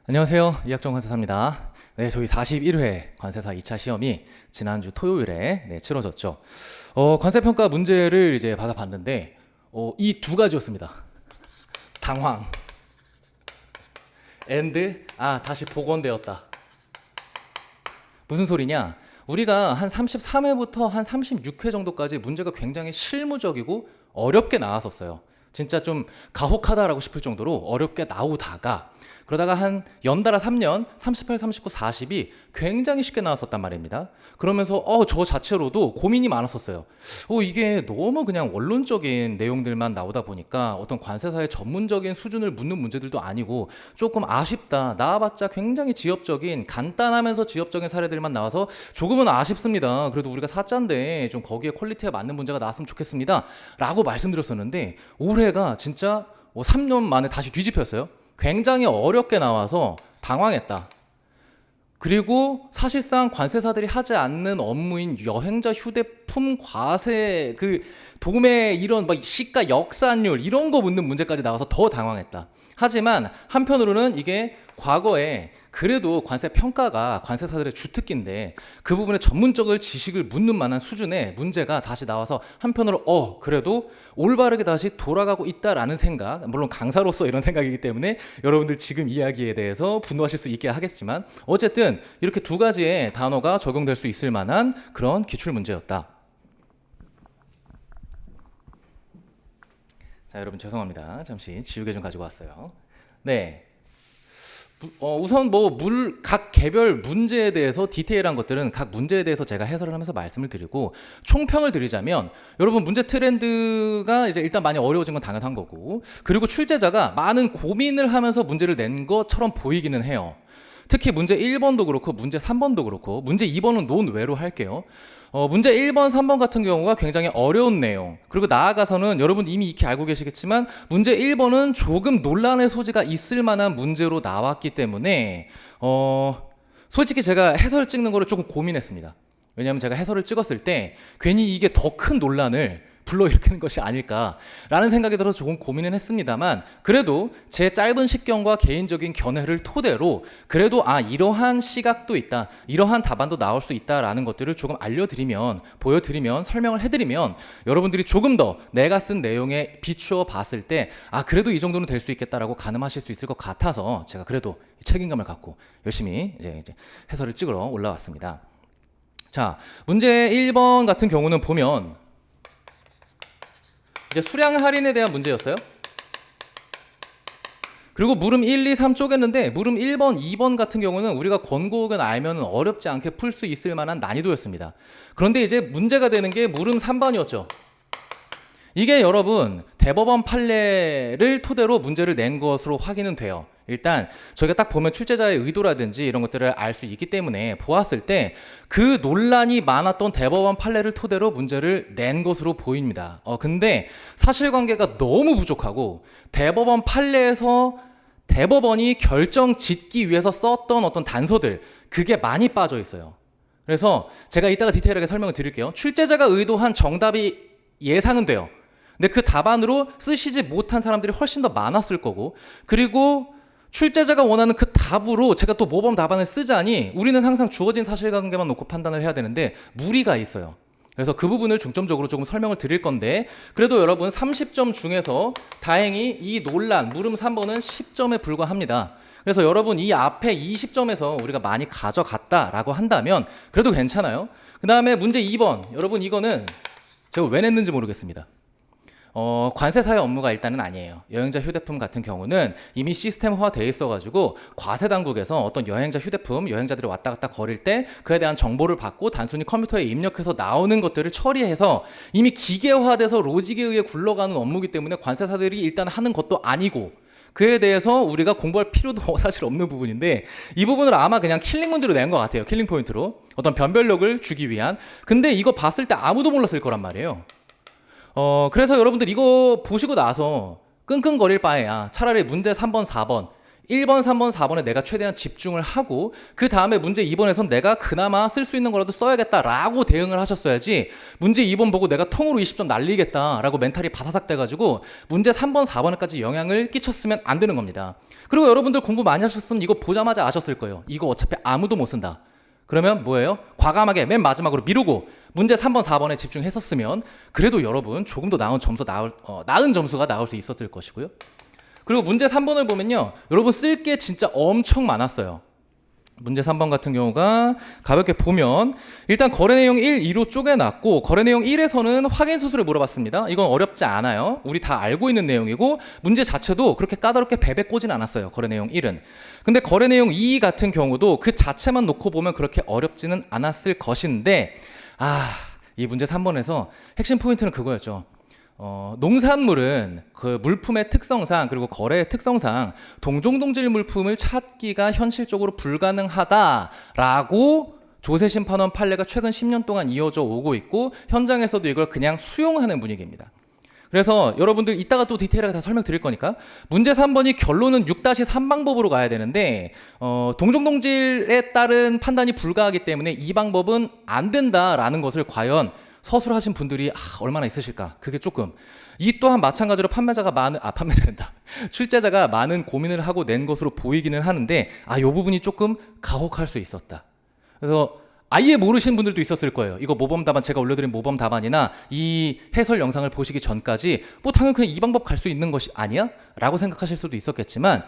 안녕하세요. 이학종 관세사입니다. 네, 저희 41회 관세사 2차 시험이 지난주 토요일에 치러졌죠. 관세평가 문제를 이제 받아봤는데 이 두 가지였습니다. 당황 and 다시 복원되었다. 무슨 소리냐? 우리가 한 33회부터 한 36회 정도까지 문제가 굉장히 실무적이고 어렵게 나왔었어요. 진짜 좀 가혹하다라고 싶을 정도로 어렵게 나오다가 그러다가 한 연달아 3년 38, 39, 40이 굉장히 쉽게 나왔었단 말입니다. 그러면서 저 자체로도 고민이 많았었어요. 이게 너무 그냥 원론적인 내용들만 나오다 보니까 어떤 관세사의 전문적인 수준을 묻는 문제들도 아니고 조금 아쉽다. 나와봤자 굉장히 지엽적인 간단하면서 지엽적인 사례들만 나와서 조금은 아쉽습니다. 그래도 우리가 사자인데 좀 거기에 퀄리티에 맞는 문제가 나왔으면 좋겠습니다. 라고 말씀드렸었는데 올해가 진짜 3년 만에 다시 뒤집혔어요. 굉장히 어렵게 나와서 당황했다. 그리고 사실상 관세사들이 하지 않는 업무인 여행자 휴대품 과세 도매 이런 시가 역산율 이런 거 묻는 문제까지 나와서 더 당황했다. 하지만 한편으로는 이게 과거에 그래도 관세 평가가 관세사들의 주특기인데 그 부분에 전문적인 지식을 묻는 만한 수준의 문제가 다시 나와서 한편으로 그래도 올바르게 다시 돌아가고 있다라는 생각, 물론 강사로서 이런 생각이기 때문에 여러분들 지금 이야기에 대해서 분노하실 수 있게 하겠지만 어쨌든 이렇게 두 가지의 단어가 적용될 수 있을 만한 그런 기출 문제였다. 자, 여러분 죄송합니다. 잠시 지우개 좀 가지고 왔어요. 네. 우선 각 개별 문제에 대해서 디테일한 것들은 각 문제에 대해서 제가 해설을 하면서 말씀을 드리고 총평을 드리자면 여러분 문제 트렌드가 이제 일단 많이 어려워진 건 당연한 거고 그리고 출제자가 많은 고민을 하면서 문제를 낸 것처럼 보이기는 해요. 특히 문제 1번도 그렇고 문제 3번도 그렇고 문제 2번은 논외로 할게요. 문제 1번, 3번 같은 경우가 굉장히 어려운 내용 그리고 나아가서는 여러분 이미 익히 알고 계시겠지만 문제 1번은 조금 논란의 소지가 있을 만한 문제로 나왔기 때문에 솔직히 제가 해설을 찍는 거를 조금 고민했습니다. 왜냐하면 제가 해설을 찍었을 때 괜히 이게 더 큰 논란을 불러일으키는 것이 아닐까라는 생각이 들어서 조금 고민은 했습니다만 그래도 제 짧은 식견과 개인적인 견해를 토대로 그래도 이러한 시각도 있다, 이러한 답안도 나올 수 있다라는 것들을 조금 알려드리면, 보여드리면, 설명을 해드리면 여러분들이 조금 더 내가 쓴 내용에 비추어 봤을 때 그래도 이 정도는 될 수 있겠다라고 가늠하실 수 있을 것 같아서 제가 그래도 책임감을 갖고 열심히 이제 해설을 찍으러 올라왔습니다. 자, 문제 1번 같은 경우는 보면 이제 수량 할인에 대한 문제였어요. 그리고 물음 1, 2, 3 쪼갰는데 물음 1번, 2번 같은 경우는 우리가 권고어근 알면 어렵지 않게 풀 수 있을 만한 난이도였습니다. 그런데 이제 문제가 되는 게 물음 3번이었죠. 이게 여러분 대법원 판례를 토대로 문제를 낸 것으로 확인은 돼요. 일단 저희가 딱 보면 출제자의 의도라든지 이런 것들을 알 수 있기 때문에 보았을 때 그 논란이 많았던 대법원 판례를 토대로 문제를 낸 것으로 보입니다. 근데 사실관계가 너무 부족하고 대법원 판례에서 대법원이 결정 짓기 위해서 썼던 어떤 단서들 그게 많이 빠져 있어요. 그래서 제가 이따가 디테일하게 설명을 드릴게요. 출제자가 의도한 정답이 예상은 돼요. 근데 그 답안으로 쓰시지 못한 사람들이 훨씬 더 많았을 거고 그리고 출제자가 원하는 그 답으로 제가 또 모범 답안을 쓰자니 우리는 항상 주어진 사실관계만 놓고 판단을 해야 되는데 무리가 있어요. 그래서 그 부분을 중점적으로 조금 설명을 드릴 건데 그래도 여러분 30점 중에서 다행히 이 논란 물음 3번은 10점에 불과합니다. 그래서 여러분 이 앞에 20점에서 우리가 많이 가져갔다라고 한다면 그래도 괜찮아요. 그 다음에 문제 2번 여러분 이거는 제가 왜 냈는지 모르겠습니다. 관세사의 업무가 일단은 아니에요. 여행자 휴대폰 같은 경우는 이미 시스템화 돼 있어가지고 과세당국에서 어떤 여행자 휴대폰, 여행자들이 왔다 갔다 거릴 때 그에 대한 정보를 받고 단순히 컴퓨터에 입력해서 나오는 것들을 처리해서 이미 기계화돼서 로직에 의해 굴러가는 업무이기 때문에 관세사들이 일단 하는 것도 아니고 그에 대해서 우리가 공부할 필요도 사실 없는 부분인데 이 부분을 아마 그냥 킬링 문제로 낸 것 같아요. 킬링 포인트로 어떤 변별력을 주기 위한. 근데 이거 봤을 때 아무도 몰랐을 거란 말이에요. 그래서 여러분들 이거 보시고 나서 끙끙거릴 바에야 차라리 문제 3번, 4번 1번, 3번, 4번에 내가 최대한 집중을 하고 그 다음에 문제 2번에선 내가 그나마 쓸 수 있는 거라도 써야겠다라고 대응을 하셨어야지 문제 2번 보고 내가 통으로 20점 날리겠다라고 멘탈이 바사삭 돼가지고 문제 3번, 4번에까지 영향을 끼쳤으면 안 되는 겁니다. 그리고 여러분들 공부 많이 하셨으면 이거 보자마자 아셨을 거예요. 이거 어차피 아무도 못 쓴다. 그러면 뭐예요? 과감하게 맨 마지막으로 미루고 문제 3번, 4번에 집중했었으면 그래도 여러분 조금 더 나은 점수가 나올 수 있었을 것이고요. 그리고 문제 3번을 보면요. 여러분 쓸 게 진짜 엄청 많았어요. 문제 3번 같은 경우가 가볍게 보면 일단 거래 내용 1, 2로 쪼개놨고 거래 내용 1에서는 확인 수수를 물어봤습니다. 이건 어렵지 않아요. 우리 다 알고 있는 내용이고 문제 자체도 그렇게 까다롭게 베베 꼬진 않았어요. 거래 내용 1은. 근데 거래 내용 2 같은 경우도 그 자체만 놓고 보면 그렇게 어렵지는 않았을 것인데 이 문제 3번에서 핵심 포인트는 그거였죠. 농산물은 그 물품의 특성상 그리고 거래의 특성상 동종동질 물품을 찾기가 현실적으로 불가능하다라고 조세심판원 판례가 최근 10년 동안 이어져 오고 있고 현장에서도 이걸 그냥 수용하는 분위기입니다. 그래서 여러분들 이따가 또 디테일하게 다 설명드릴 거니까 문제 3번이 결론은 6-3 방법으로 가야 되는데 동종동질에 따른 판단이 불가하기 때문에 이 방법은 안 된다라는 것을 과연 서술하신 분들이 얼마나 있으실까? 그게 조금 이 또한 마찬가지로 출제자가 많은 고민을 하고 낸 것으로 보이기는 하는데 이 부분이 조금 가혹할 수 있었다. 그래서 아예 모르시는 분들도 있었을 거예요. 이거 모범 답안 제가 올려드린 모범 답안이나 이 해설 영상을 보시기 전까지 당연히 그냥 이 방법 갈 수 있는 것이 아니야? 라고 생각하실 수도 있었겠지만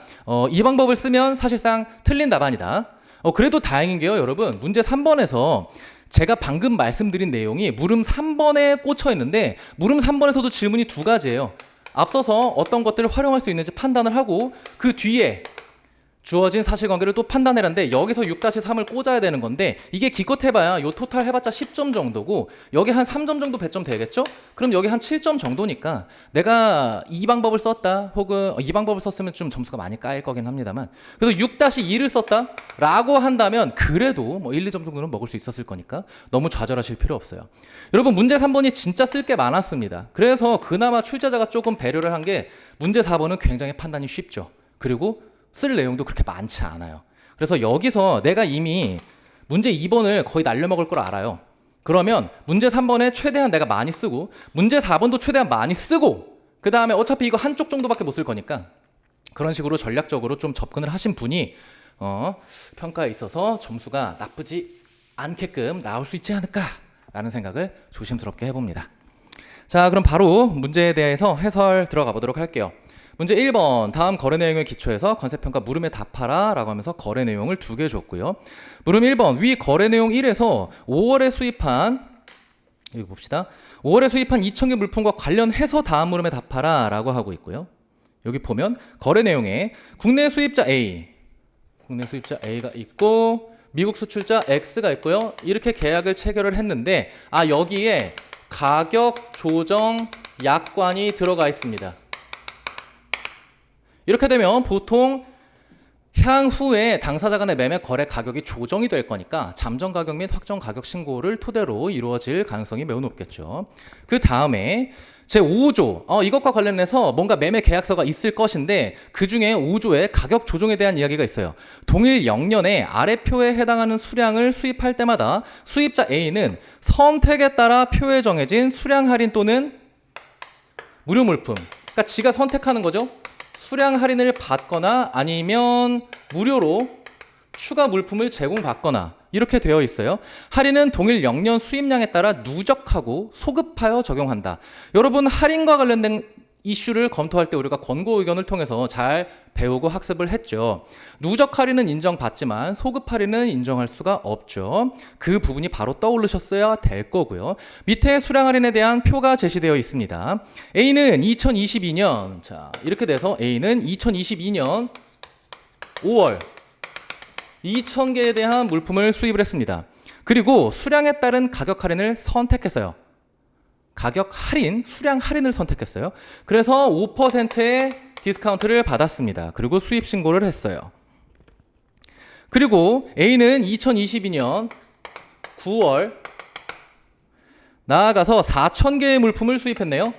이 방법을 쓰면 사실상 틀린 답안이다. 그래도 다행인 게요, 여러분. 문제 3번에서 제가 방금 말씀드린 내용이 물음 3번에 꽂혀 있는데 물음 3번에서도 질문이 두 가지예요. 앞서서 어떤 것들을 활용할 수 있는지 판단을 하고 그 뒤에 주어진 사실관계를 또 판단해라는데 여기서 6-3을 꽂아야 되는 건데 이게 기껏 해봐야 요 토탈 해봤자 10점 정도고 여기 한 3점 정도 배점 되겠죠? 그럼 여기 한 7점 정도니까 내가 이 방법을 썼다 혹은 이 방법을 썼으면 좀 점수가 많이 까일 거긴 합니다만 그래서 6-2를 썼다 라고 한다면 그래도 1, 2점 정도는 먹을 수 있었을 거니까 너무 좌절하실 필요 없어요. 여러분 문제 3번이 진짜 쓸 게 많았습니다. 그래서 그나마 출제자가 조금 배려를 한 게 문제 4번은 굉장히 판단이 쉽죠. 그리고 쓸 내용도 그렇게 많지 않아요. 그래서 여기서 내가 이미 문제 2번을 거의 날려먹을 걸 알아요. 그러면 문제 3번에 최대한 내가 많이 쓰고 문제 4번도 최대한 많이 쓰고 그 다음에 어차피 이거 한쪽 정도밖에 못 쓸 거니까 그런 식으로 전략적으로 좀 접근을 하신 분이 평가에 있어서 점수가 나쁘지 않게끔 나올 수 있지 않을까라는 생각을 조심스럽게 해봅니다. 자, 그럼 바로 문제에 대해서 해설 들어가 보도록 할게요. 문제 1번 다음 거래 내용을 기초해서 관세평가 물음에 답하라 라고 하면서 거래 내용을 2개 줬고요. 물음 1번 위 거래 내용 1에서 5월에 수입한 여기 봅시다. 5월에 수입한 2,000개 물품과 관련해서 다음 물음에 답하라 라고 하고 있고요. 여기 보면 거래 내용에 국내 수입자 A가 있고 미국 수출자 X가 있고요. 이렇게 계약을 체결을 했는데 여기에 가격 조정 약관이 들어가 있습니다. 이렇게 되면 보통 향후에 당사자 간의 매매 거래 가격이 조정이 될 거니까 잠정 가격 및 확정 가격 신고를 토대로 이루어질 가능성이 매우 높겠죠. 그 다음에 제5조 이것과 관련해서 뭔가 매매 계약서가 있을 것인데 그 중에 5조에 가격 조정에 대한 이야기가 있어요. 동일 영년에 아래 표에 해당하는 수량을 수입할 때마다 수입자 A는 선택에 따라 표에 정해진 수량 할인 또는 무료 물품, 그러니까 지가 선택하는 거죠. 수량 할인을 받거나 아니면 무료로 추가 물품을 제공받거나 이렇게 되어 있어요. 할인은 동일 영년 수입량에 따라 누적하고 소급하여 적용한다. 여러분 할인과 관련된 이슈를 검토할 때 우리가 권고 의견을 통해서 잘 배우고 학습을 했죠. 누적 할인은 인정받지만 소급 할인은 인정할 수가 없죠. 그 부분이 바로 떠오르셨어야 될 거고요. 밑에 수량 할인에 대한 표가 제시되어 있습니다. A는 2022년 이렇게 돼서 A는 2022년 5월 2,000개에 대한 물품을 수입을 했습니다. 그리고 수량에 따른 가격 할인을 선택했어요. 가격 할인, 수량 할인을 선택했어요. 그래서 5%의 디스카운트를 받았습니다. 그리고 수입 신고를 했어요. 그리고 A는 2022년 9월 나아가서 4,000개의 물품을 수입했네요.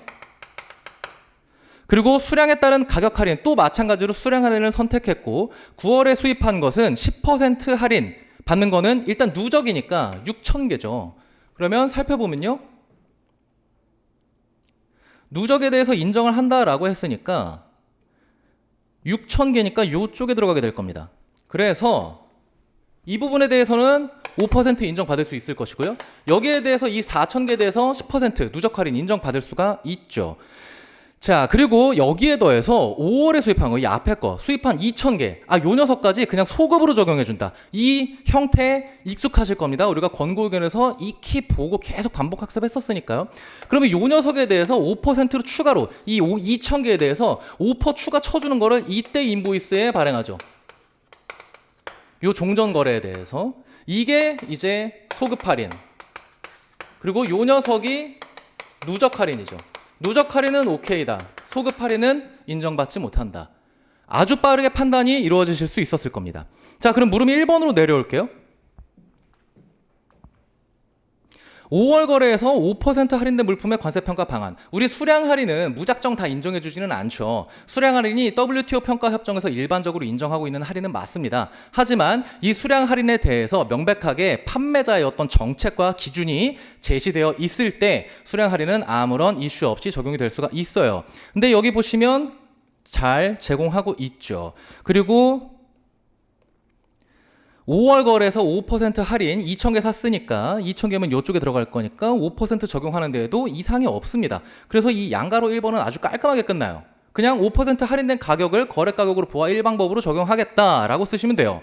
그리고 수량에 따른 가격 할인 또 마찬가지로 수량 할인을 선택했고 9월에 수입한 것은 10% 할인 받는 거는 일단 누적이니까 6,000개죠. 그러면 살펴보면요. 누적에 대해서 인정을 한다라고 했으니까 6,000개니까 이쪽에 들어가게 될 겁니다. 그래서 이 부분에 대해서는 5% 인정받을 수 있을 것이고요. 여기에 대해서 이 4,000개에 대해서 10% 누적 할인 인정받을 수가 있죠. 자, 그리고 여기에 더해서 5월에 수입한 거, 이 앞에 거 수입한 2,000개, 요 녀석까지 그냥 소급으로 적용해준다. 이 형태에 익숙하실 겁니다. 우리가 권고 의견에서 익히 보고 계속 반복 학습했었으니까요. 그러면 요 녀석에 대해서 5%로 추가로 이 2,000개에 대해서 5% 추가 쳐주는 거를 이때 인보이스에 발행하죠. 요 종전 거래에 대해서 이게 이제 소급 할인. 그리고 요 녀석이 누적 할인이죠. 누적 할인은 오케이다. 소급 할인은 인정받지 못한다. 아주 빠르게 판단이 이루어지실 수 있었을 겁니다. 자, 그럼 물음 1번으로 내려올게요. 5월 거래에서 5% 할인된 물품의 관세평가 방안. 우리 수량 할인은 무작정 다 인정해 주지는 않죠. 수량 할인이 WTO 평가 협정에서 일반적으로 인정하고 있는 할인은 맞습니다. 하지만 이 수량 할인에 대해서 명백하게 판매자의 어떤 정책과 기준이 제시되어 있을 때 수량 할인은 아무런 이슈 없이 적용이 될 수가 있어요. 근데 여기 보시면 잘 제공하고 있죠. 그리고 5월 거래에서 5% 할인 2,000개 샀으니까 2,000개면 이쪽에 들어갈 거니까 5% 적용하는 데에도 이상이 없습니다. 그래서 이 양가로 1번은 아주 깔끔하게 끝나요. 그냥 5% 할인된 가격을 거래 가격으로 보아 1방법으로 적용하겠다라고 쓰시면 돼요.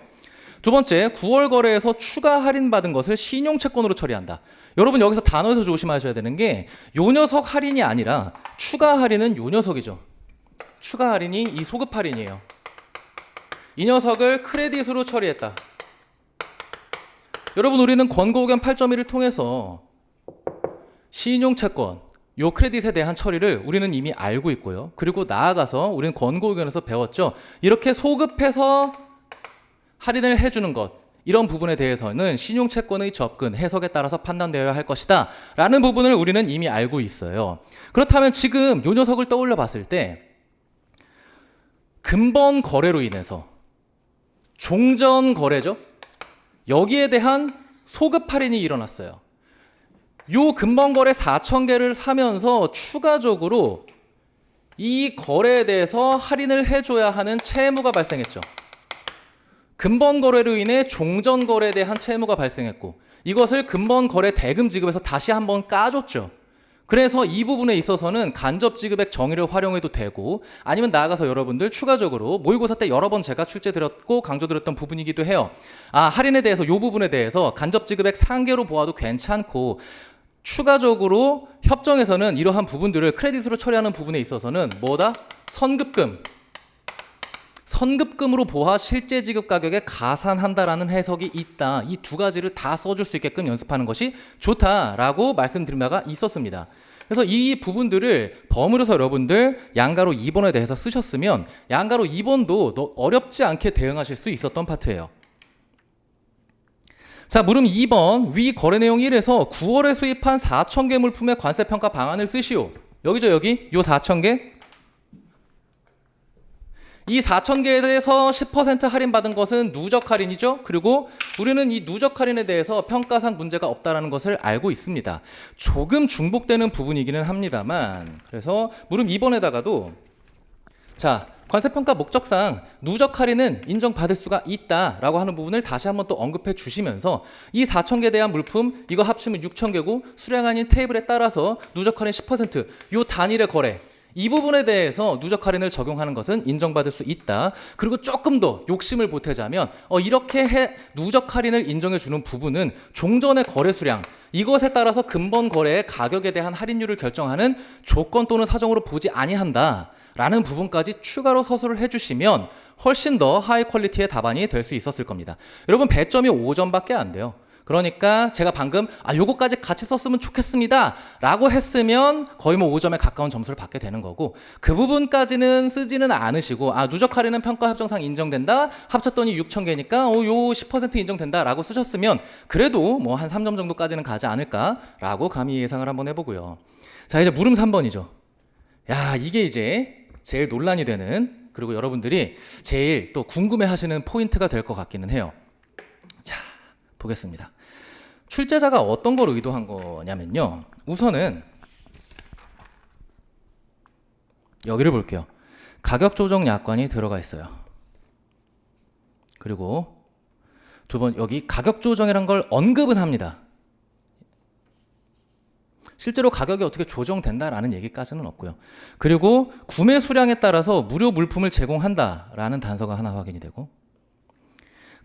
두 번째, 9월 거래에서 추가 할인 받은 것을 신용채권으로 처리한다. 여러분 여기서 단어에서 조심하셔야 되는 게 요 녀석 할인이 아니라 추가 할인은 요 녀석이죠. 추가 할인이 이 소급 할인이에요. 이 녀석을 크레딧으로 처리했다. 여러분 우리는 권고 의견 8.1을 통해서 신용채권, 요 크레딧에 대한 처리를 우리는 이미 알고 있고요. 그리고 나아가서 우리는 권고 의견에서 배웠죠. 이렇게 소급해서 할인을 해주는 것, 이런 부분에 대해서는 신용채권의 접근, 해석에 따라서 판단되어야 할 것이다 라는 부분을 우리는 이미 알고 있어요. 그렇다면 지금 요 녀석을 떠올려 봤을 때 근본 거래로 인해서 종전 거래죠. 여기에 대한 소급 할인이 일어났어요. 요 근본 거래 4,000개를 사면서 추가적으로 이 거래에 대해서 할인을 해줘야 하는 채무가 발생했죠. 근본 거래로 인해 종전 거래에 대한 채무가 발생했고 이것을 근본 거래 대금 지급에서 다시 한번 까줬죠. 그래서 이 부분에 있어서는 간접 지급액 정의를 활용해도 되고 아니면 나아가서 여러분들 추가적으로 모의고사 때 여러 번 제가 출제드렸고 강조드렸던 부분이기도 해요. 할인에 대해서 이 부분에 대해서 간접 지급액 상계로 보아도 괜찮고 추가적으로 협정에서는 이러한 부분들을 크레딧으로 처리하는 부분에 있어서는 뭐다? 선급금으로 보아 실제 지급 가격에 가산한다라는 해석이 있다. 이 두 가지를 다 써줄 수 있게끔 연습하는 것이 좋다라고 말씀드린 바가 있었습니다. 그래서 이 부분들을 버무려서 여러분들 양가로 2번에 대해서 쓰셨으면 양가로 2번도 어렵지 않게 대응하실 수 있었던 파트예요. 자, 물음 2번 위 거래 내용 1에서 9월에 수입한 4,000개 물품의 관세평가 방안을 쓰시오. 여기죠, 여기. 요 4,000개. 이 4,000개에 대해서 10% 할인받은 것은 누적 할인이죠. 그리고 우리는 이 누적 할인에 대해서 평가상 문제가 없다는 것을 알고 있습니다. 조금 중복되는 부분이기는 합니다만 그래서 물음 2번에다가도 자, 관세평가 목적상 누적 할인은 인정받을 수가 있다라고 하는 부분을 다시 한번 또 언급해 주시면서 이 4,000개에 대한 물품 이거 합치면 6,000개고 수량 할인 테이블에 따라서 누적 할인 10% 요 단일의 거래 이 부분에 대해서 누적 할인을 적용하는 것은 인정받을 수 있다. 그리고 조금 더 욕심을 보태자면 이렇게 누적 할인을 인정해 주는 부분은 종전의 거래 수량 이것에 따라서 근본 거래의 가격에 대한 할인율을 결정하는 조건 또는 사정으로 보지 아니한다 라는 부분까지 추가로 서술을 해주시면 훨씬 더 하이 퀄리티의 답안이 될 수 있었을 겁니다. 여러분 배점이 5점밖에 안 돼요. 그러니까 제가 방금 요거까지 같이 썼으면 좋겠습니다 라고 했으면 거의 뭐 5점에 가까운 점수를 받게 되는 거고 그 부분까지는 쓰지는 않으시고 누적 할인은 평가 협정상 인정된다 합쳤더니 6,000개니까 요 10% 인정된다 라고 쓰셨으면 그래도 뭐 한 3점 정도까지는 가지 않을까 라고 감히 예상을 한번 해보고요. 자, 이제 물음 3번이죠. 야, 이게 이제 제일 논란이 되는, 그리고 여러분들이 제일 또 궁금해하시는 포인트가 될 것 같기는 해요. 자, 보겠습니다. 출제자가 어떤 걸 의도한 거냐면요, 우선은 여기를 볼게요. 가격 조정 약관이 들어가 있어요. 그리고 두 번, 여기 가격 조정이란 걸 언급은 합니다. 실제로 가격이 어떻게 조정된다라는 얘기까지는 없고요. 그리고 구매 수량에 따라서 무료 물품을 제공한다라는 단서가 하나 확인이 되고,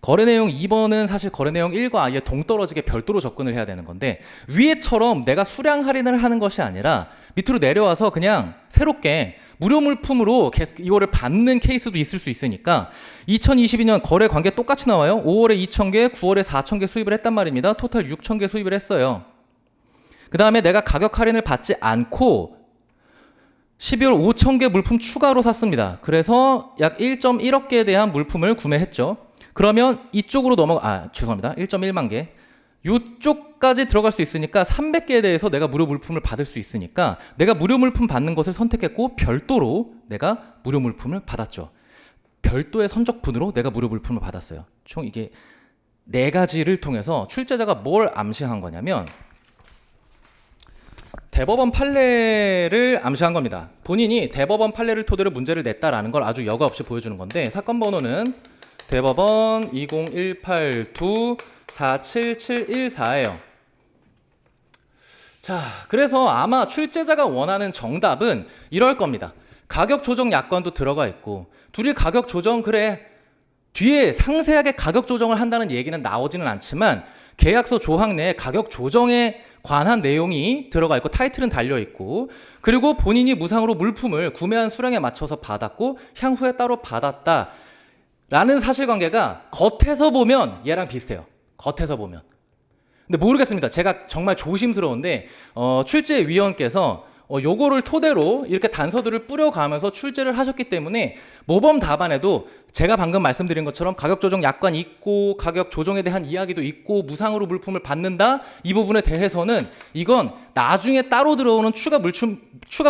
거래 내용 2번은 사실 거래 내용 1과 아예 동떨어지게 별도로 접근을 해야 되는 건데, 위에처럼 내가 수량 할인을 하는 것이 아니라 밑으로 내려와서 그냥 새롭게 무료 물품으로 이거를 받는 케이스도 있을 수 있으니까 2022년 거래 관계 똑같이 나와요. 5월에 2,000개, 9월에 4,000개 수입을 했단 말입니다. 토탈 6,000개 수입을 했어요. 그 다음에 내가 가격 할인을 받지 않고 12월 5,000개 물품 추가로 샀습니다. 그래서 약 1.1억 개에 대한 물품을 구매했죠. 그러면 이쪽으로 죄송합니다. 1.1만 개. 이쪽까지 들어갈 수 있으니까 300개에 대해서 내가 무료 물품을 받을 수 있으니까 내가 무료 물품 받는 것을 선택했고, 별도로 내가 무료 물품을 받았죠. 별도의 선적분으로 내가 무료 물품을 받았어요. 총 이게 4가지를 통해서 출제자가 뭘 암시한 거냐면, 대법원 판례를 암시한 겁니다. 본인이 대법원 판례를 토대로 문제를 냈다라는 걸 아주 여과 없이 보여주는 건데, 사건 번호는 대법원 2018-47714예요. 자, 그래서 아마 출제자가 원하는 정답은 이럴 겁니다. 가격 조정 약관도 들어가 있고, 둘이 가격 조정, 그래, 뒤에 상세하게 가격 조정을 한다는 얘기는 나오지는 않지만 계약서 조항 내에 가격 조정에 관한 내용이 들어가 있고 타이틀은 달려 있고, 그리고 본인이 무상으로 물품을 구매한 수량에 맞춰서 받았고 향후에 따로 받았다 라는 사실관계가 겉에서 보면 얘랑 비슷해요. 겉에서 보면. 근데 모르겠습니다. 제가 정말 조심스러운데 출제위원께서 요거를 토대로 이렇게 단서들을 뿌려가면서 출제를 하셨기 때문에 모범 답안에도 제가 방금 말씀드린 것처럼 가격 조정 약관이 있고 가격 조정에 대한 이야기도 있고 무상으로 물품을 받는다, 이 부분에 대해서는 이건 나중에 따로 들어오는 추가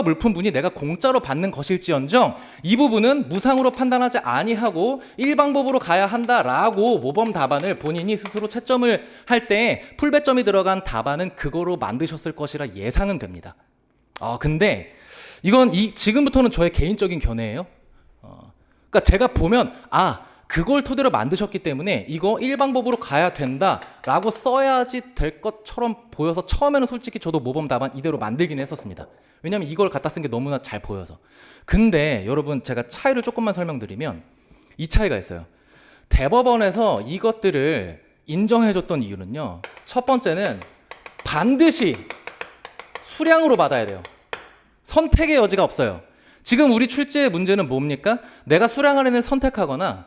물품분이 내가 공짜로 받는 것일지언정 이 부분은 무상으로 판단하지 아니하고 일방법으로 가야 한다라고 모범 답안을 본인이 스스로 채점을 할 때 풀배점이 들어간 답안은 그거로 만드셨을 것이라 예상은 됩니다. 근데 이건 지금부터는 저의 개인적인 견해예요. 그러니까 제가 보면 그걸 토대로 만드셨기 때문에 이거 일방법으로 가야 된다라고 써야지 될 것처럼 보여서 처음에는 솔직히 저도 모범 답안 이대로 만들긴 했었습니다. 왜냐하면 이걸 갖다 쓴 게 너무나 잘 보여서. 근데 여러분, 제가 차이를 조금만 설명드리면 이 차이가 있어요. 대법원에서 이것들을 인정해줬던 이유는요, 첫 번째는 반드시 수량으로 받아야 돼요. 선택의 여지가 없어요. 지금 우리 출제의 문제는 뭡니까? 내가 수량 할인을 선택하거나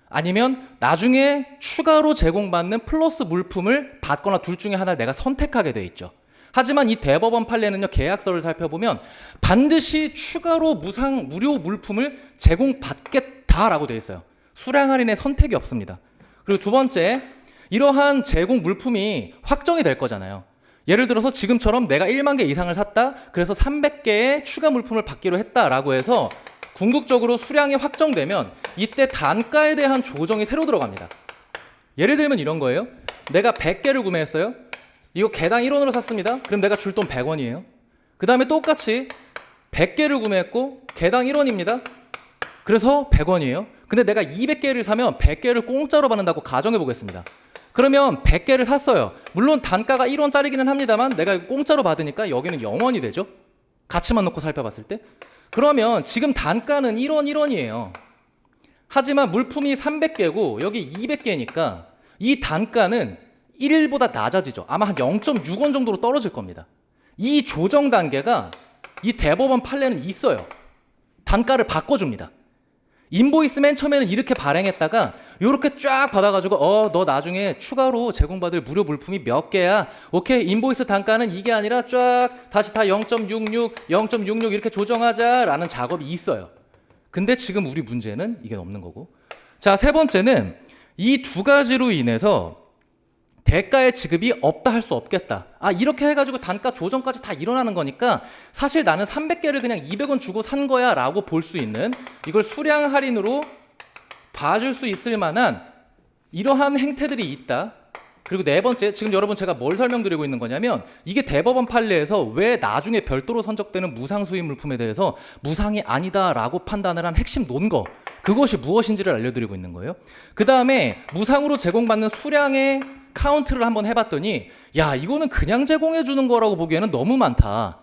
아니면 나중에 추가로 제공받는 플러스 물품을 받거나 둘 중에 하나를 내가 선택하게 돼 있죠. 하지만 이 대법원 판례는요, 계약서를 살펴보면 반드시 추가로 무료 물품을 제공받겠다라고 돼 있어요. 수량 할인의 선택이 없습니다. 그리고 두 번째, 이러한 제공 물품이 확정이 될 거잖아요. 예를 들어서 지금처럼 내가 1만 개 이상을 샀다, 그래서 300개의 추가 물품을 받기로 했다라고 해서 궁극적으로 수량이 확정되면 이때 단가에 대한 조정이 새로 들어갑니다. 예를 들면 이런 거예요. 내가 100개를 구매했어요. 이거 개당 1원으로 샀습니다. 그럼 내가 줄 돈 100원이에요. 그 다음에 똑같이 100개를 구매했고 개당 1원입니다. 그래서 100원이에요. 근데 내가 200개를 사면 100개를 공짜로 받는다고 가정해 보겠습니다. 그러면 100개를 샀어요. 물론 단가가 1원짜리기는 합니다만 내가 공짜로 받으니까 여기는 0원이 되죠. 가치만 놓고 살펴봤을 때. 그러면 지금 단가는 1원이에요. 하지만 물품이 300개고 여기 200개니까 이 단가는 1보다 낮아지죠. 아마 한 0.6원 정도로 떨어질 겁니다. 이 조정 단계가 이 대법원 판례는 있어요. 단가를 바꿔줍니다. 인보이스 맨 처음에는 이렇게 발행했다가 이렇게 쫙 받아가지고 너 나중에 추가로 제공받을 무료 물품이 몇 개야? 오케이, 인보이스 단가는 이게 아니라 쫙 다시 다 0.66 이렇게 조정하자라는 작업이 있어요. 근데 지금 우리 문제는 이게 없는 거고. 자, 세 번째는 이 두 가지로 인해서 대가의 지급이 없다 할 수 없겠다. 이렇게 해가지고 단가 조정까지 다 일어나는 거니까 사실 나는 300개를 그냥 200원 주고 산 거야 라고 볼 수 있는, 이걸 수량 할인으로 봐줄 수 있을 만한 이러한 행태들이 있다. 그리고 네 번째, 지금 여러분 제가 뭘 설명드리고 있는 거냐면, 이게 대법원 판례에서 왜 나중에 별도로 선적되는 무상 수입 물품에 대해서 무상이 아니다라고 판단을 한 핵심 논거, 그것이 무엇인지를 알려드리고 있는 거예요. 그 다음에 무상으로 제공받는 수량의 카운트를 한번 해봤더니, 야, 이거는 그냥 제공해 주는 거라고 보기에는 너무 많다.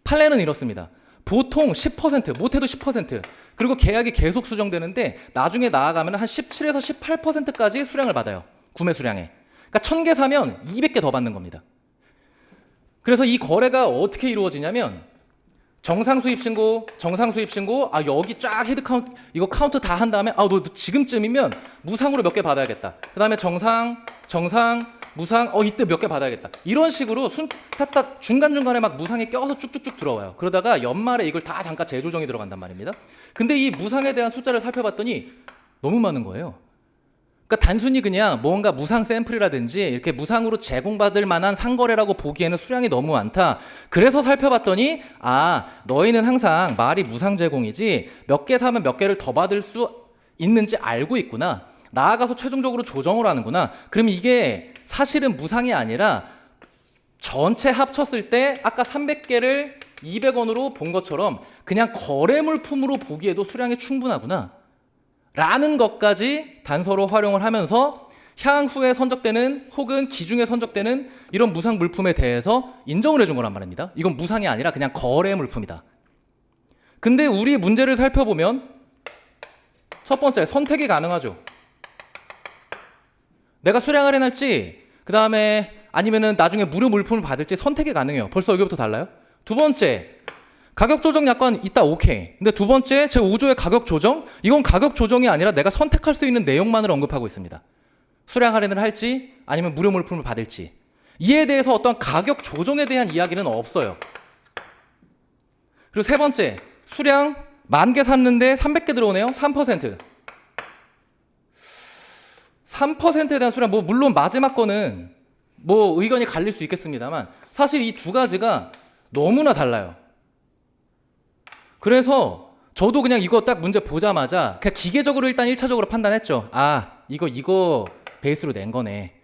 판례는 이렇습니다. 보통 10%, 못해도 10%, 그리고 계약이 계속 수정되는데 나중에 나아가면 한 17에서 18%까지 수량을 받아요. 구매 수량에. 그러니까 1000개 사면 200개 더 받는 겁니다. 그래서 이 거래가 어떻게 이루어지냐면, 정상 수입 신고, 여기 쫙 헤드 카운트, 이거 카운트 다 한 다음에, 너 지금쯤이면 무상으로 몇 개 받아야겠다. 그 다음에 정상, 무상, 이때 몇 개 받아야겠다. 이런 식으로 타타 중간중간에 막 무상에 껴서 쭉쭉쭉 들어와요. 그러다가 연말에 이걸 다 단가 재조정이 들어간단 말입니다. 근데 이 무상에 대한 숫자를 살펴봤더니 너무 많은 거예요. 그러니까 단순히 그냥 뭔가 무상 샘플이라든지 이렇게 무상으로 제공받을 만한 상거래라고 보기에는 수량이 너무 많다. 그래서 살펴봤더니, 너희는 항상 말이 무상 제공이지 몇 개 사면 몇 개를 더 받을 수 있는지 알고 있구나. 나아가서 최종적으로 조정을 하는구나. 그럼 이게 사실은 무상이 아니라 전체 합쳤을 때 아까 300개를 200원으로 본 것처럼 그냥 거래 물품으로 보기에도 수량이 충분하구나 라는 것까지 단서로 활용을 하면서 향후에 선적되는 혹은 기중에 선적되는 이런 무상 물품에 대해서 인정을 해준 거란 말입니다. 이건 무상이 아니라 그냥 거래 물품이다. 근데 우리 문제를 살펴보면 첫 번째, 선택이 가능하죠. 내가 수량 할인할지, 그 다음에 아니면은 나중에 무료 물품을 받을지 선택이 가능해요. 벌써 여기부터 달라요. 두 번째, 가격 조정 약관 있다, 오케이. 근데 두 번째, 제 5조의 가격 조정, 이건 가격 조정이 아니라 내가 선택할 수 있는 내용만을 언급하고 있습니다. 수량 할인을 할지 아니면 무료 물품을 받을지, 이에 대해서 어떤 가격 조정에 대한 이야기는 없어요. 그리고 세 번째, 수량 10,000개 샀는데 300개 들어오네요. 3%. 3%에 대한 수량, 물론 마지막 거는 의견이 갈릴 수 있겠습니다만 사실 이 두 가지가 너무나 달라요. 그래서 저도 그냥 이거 딱 문제 보자마자 그냥 기계적으로 일단 1차적으로 판단했죠. 이거 베이스로 낸 거네.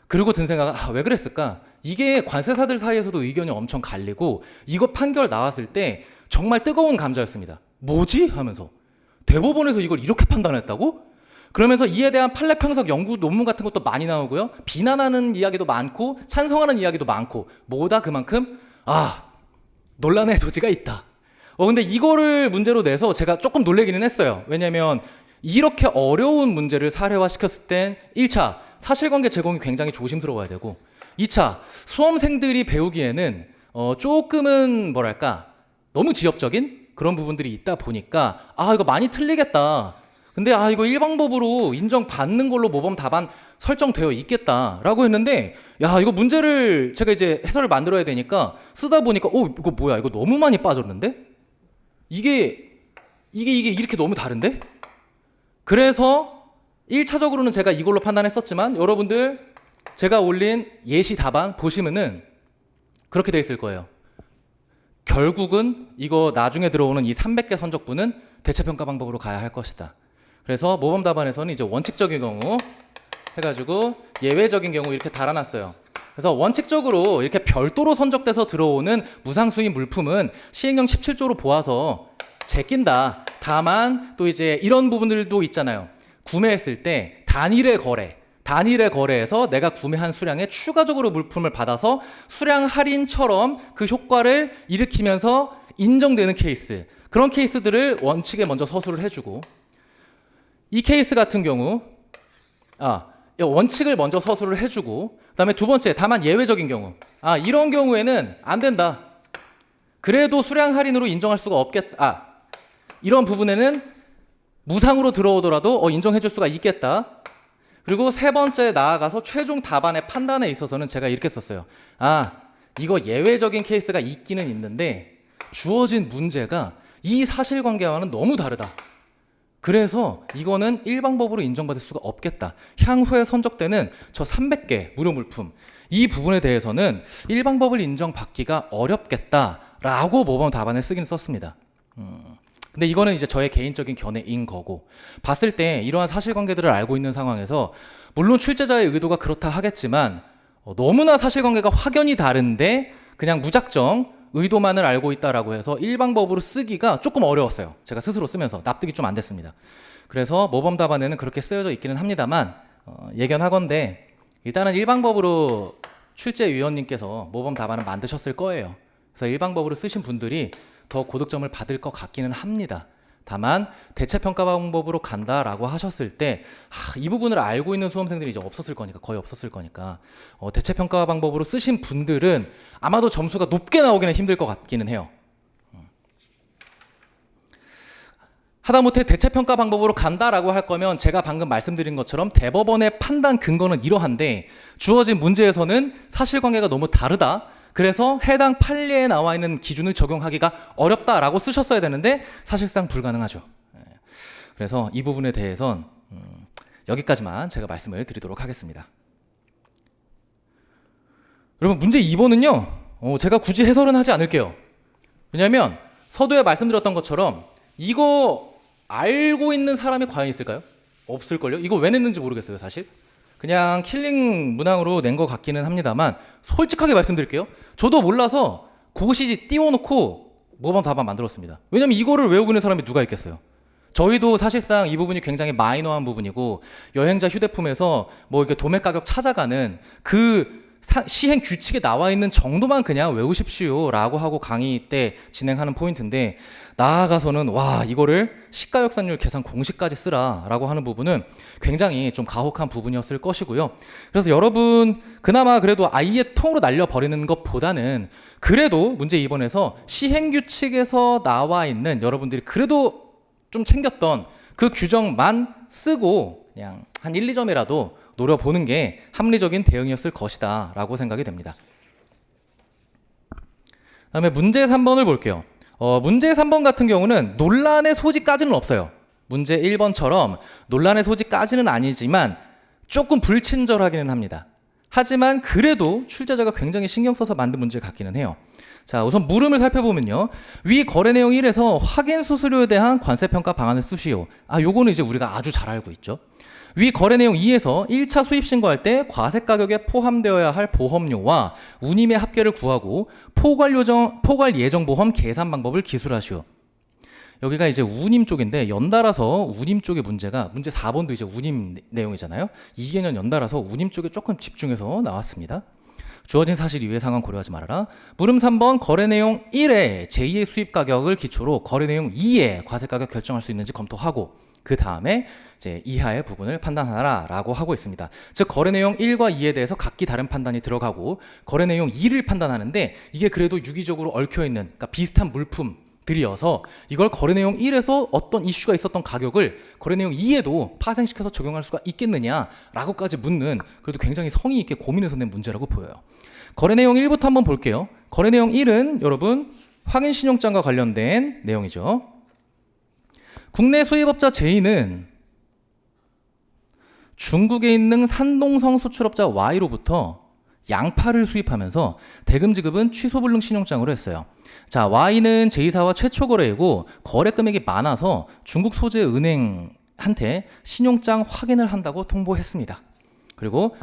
그리고 든 생각은 왜 그랬을까? 이게 관세사들 사이에서도 의견이 엄청 갈리고 이거 판결 나왔을 때 정말 뜨거운 감자였습니다. 뭐지? 하면서 대법원에서 이걸 이렇게 판단했다고? 그러면서 이에 대한 판례 평석 연구 논문 같은 것도 많이 나오고요. 비난하는 이야기도 많고 찬성하는 이야기도 많고, 뭐다 그만큼 논란의 소지가 있다. 근데 이거를 문제로 내서 제가 조금 놀래기는 했어요. 왜냐면 이렇게 어려운 문제를 사례화 시켰을 땐 1차 사실관계 제공이 굉장히 조심스러워야 되고, 2차 수험생들이 배우기에는 조금은 너무 지엽적인 그런 부분들이 있다 보니까 이거 많이 틀리겠다. 근데 이거 일방법으로 인정받는 걸로 모범 답안 설정되어 있겠다라고 했는데, 이거 문제를 제가 이제 해설을 만들어야 되니까 쓰다 보니까 이거 뭐야, 이거 너무 많이 빠졌는데? 이게 이렇게 너무 다른데? 그래서 1차적으로는 제가 이걸로 판단했었지만 여러분들 제가 올린 예시 답안 보시면은 그렇게 돼 있을 거예요. 결국은 이거 나중에 들어오는 이 300개 선적분은 대체평가 방법으로 가야 할 것이다. 그래서 모범 답안에서는 이제 원칙적인 경우 해가지고 예외적인 경우 이렇게 달아놨어요. 그래서 원칙적으로 이렇게 별도로 선적돼서 들어오는 무상 수입 물품은 시행령 17조로 보아서 제낀다. 다만 또 이제 이런 부분들도 있잖아요. 구매했을 때 단일의 거래에서 내가 구매한 수량에 추가적으로 물품을 받아서 수량 할인처럼 그 효과를 일으키면서 인정되는 케이스, 그런 케이스들을 원칙에 먼저 서술을 해주고, 이 케이스 같은 경우 원칙을 먼저 서술을 해주고, 그 다음에 두 번째, 다만 예외적인 경우, 이런 경우에는 안 된다. 그래도 수량 할인으로 인정할 수가 없겠다. 이런 부분에는 무상으로 들어오더라도 인정해 줄 수가 있겠다. 그리고 세 번째 나아가서 최종 답안의 판단에 있어서는 제가 이렇게 썼어요. 이거 예외적인 케이스가 있기는 있는데 주어진 문제가 이 사실관계와는 너무 다르다. 그래서 이거는 일방법으로 인정받을 수가 없겠다. 향후에 선적되는 저 300개 무료 물품 이 부분에 대해서는 일방법을 인정받기가 어렵겠다라고 모범 답안을 쓰긴 썼습니다. 근데 이거는 이제 저의 개인적인 견해인 거고, 봤을 때 이러한 사실관계들을 알고 있는 상황에서 물론 출제자의 의도가 그렇다 하겠지만 너무나 사실관계가 확연히 다른데 그냥 무작정 의도만을 알고 있다라고 해서 일방법으로 쓰기가 조금 어려웠어요. 제가 스스로 쓰면서 납득이 좀 안 됐습니다. 그래서 모범 답안에는 그렇게 쓰여져 있기는 합니다만 예견하건대 일단은 일방법으로 출제위원님께서 모범 답안을 만드셨을 거예요. 그래서 일방법으로 쓰신 분들이 더 고득점을 받을 것 같기는 합니다. 다만 대체평가 방법으로 간다라고 하셨을 때 이 부분을 알고 있는 수험생들이 이제 없었을 거니까, 거의 없었을 거니까 대체평가 방법으로 쓰신 분들은 아마도 점수가 높게 나오기는 힘들 것 같기는 해요. 하다못해 대체평가 방법으로 간다라고 할 거면 제가 방금 말씀드린 것처럼 대법원의 판단 근거는 이러한데 주어진 문제에서는 사실관계가 너무 다르다. 그래서 해당 판례에 나와 있는 기준을 적용하기가 어렵다라고 쓰셨어야 되는데 사실상 불가능하죠. 그래서 이 부분에 대해선 여기까지만 제가 말씀을 드리도록 하겠습니다. 여러분 문제 2번은요. 제가 굳이 해설은 하지 않을게요. 왜냐하면 서두에 말씀드렸던 것처럼 이거 알고 있는 사람이 과연 있을까요? 없을걸요? 이거 왜 냈는지 모르겠어요, 사실. 그냥 킬링 문항으로 낸 것 같기는 합니다만 솔직하게 말씀드릴게요. 저도 몰라서 고시지 띄워놓고 모범 답안 만들었습니다. 왜냐면 이거를 외우고 있는 사람이 누가 있겠어요. 저희도 사실상 이 부분이 굉장히 마이너한 부분이고 여행자 휴대폰에서 뭐 이렇게 도매 가격 찾아가는 그 시행 규칙에 나와 있는 정도만 그냥 외우십시오 라고 하고 강의 때 진행하는 포인트인데, 나아가서는 와 이거를 시가역산율 계산 공식까지 쓰라 라고 하는 부분은 굉장히 좀 가혹한 부분이었을 것이고요. 그래서 여러분 그나마 그래도 아예 통으로 날려버리는 것보다는 그래도 문제 2번에서 시행규칙에서 나와 있는 여러분들이 그래도 좀 챙겼던 그 규정만 쓰고 그냥 한 1, 2점이라도 노려보는 게 합리적인 대응이었을 것이다 라고 생각이 됩니다. 다음에 문제 3번을 볼게요. 문제 3번 같은 경우는 논란의 소지까지는 없어요. 문제 1번처럼 논란의 소지까지는 아니지만 조금 불친절하기는 합니다. 하지만 그래도 출제자가 굉장히 신경 써서 만든 문제 같기는 해요. 자, 우선 물음을 살펴보면요. 위 거래 내용 1에서 확인 수수료에 대한 관세평가 방안을 쓰시오. 요거는 이제 우리가 아주 잘 알고 있죠. 위 거래 내용 2에서 1차 수입 신고할 때 과세 가격에 포함되어야 할 보험료와 운임의 합계를 구하고 포괄 예정 보험 계산 방법을 기술하시오. 여기가 이제 운임 쪽인데 연달아서 운임 쪽의 문제가 문제 4번도 이제 운임 내용이잖아요. 2개년 연달아서 운임 쪽에 조금 집중해서 나왔습니다. 주어진 사실 이외의 상황 고려하지 말아라. 물음 3번 거래 내용 1에 제2의 수입 가격을 기초로 거래 내용 2에 과세 가격 결정할 수 있는지 검토하고 그 다음에 이제 이하의 부분을 판단하라라고 하고 있습니다. 즉 거래 내용 1과 2에 대해서 각기 다른 판단이 들어가고 거래 내용 2를 판단하는데 이게 그래도 유기적으로 얽혀 있는 그러니까 비슷한 물품들이어서 이걸 거래 내용 1에서 어떤 이슈가 있었던 가격을 거래 내용 2에도 파생시켜서 적용할 수가 있겠느냐라고까지 묻는 그래도 굉장히 성의 있게 고민해서 낸 문제라고 보여요. 거래 내용 1부터 한번 볼게요. 거래 내용 1은 여러분 확인 신용장과 관련된 내용이죠. 국내 수입업자 J는 중국에 있는 산동성 수출업자 Y로부터 양파를 수입하면서 대금 지급은 취소불능 신용장으로 했어요. 자, Y는 J사와 최초 거래이고 거래 금액이 많아서 중국 소재 은행한테 신용장 확인을 한다고 통보했습니다. 그리고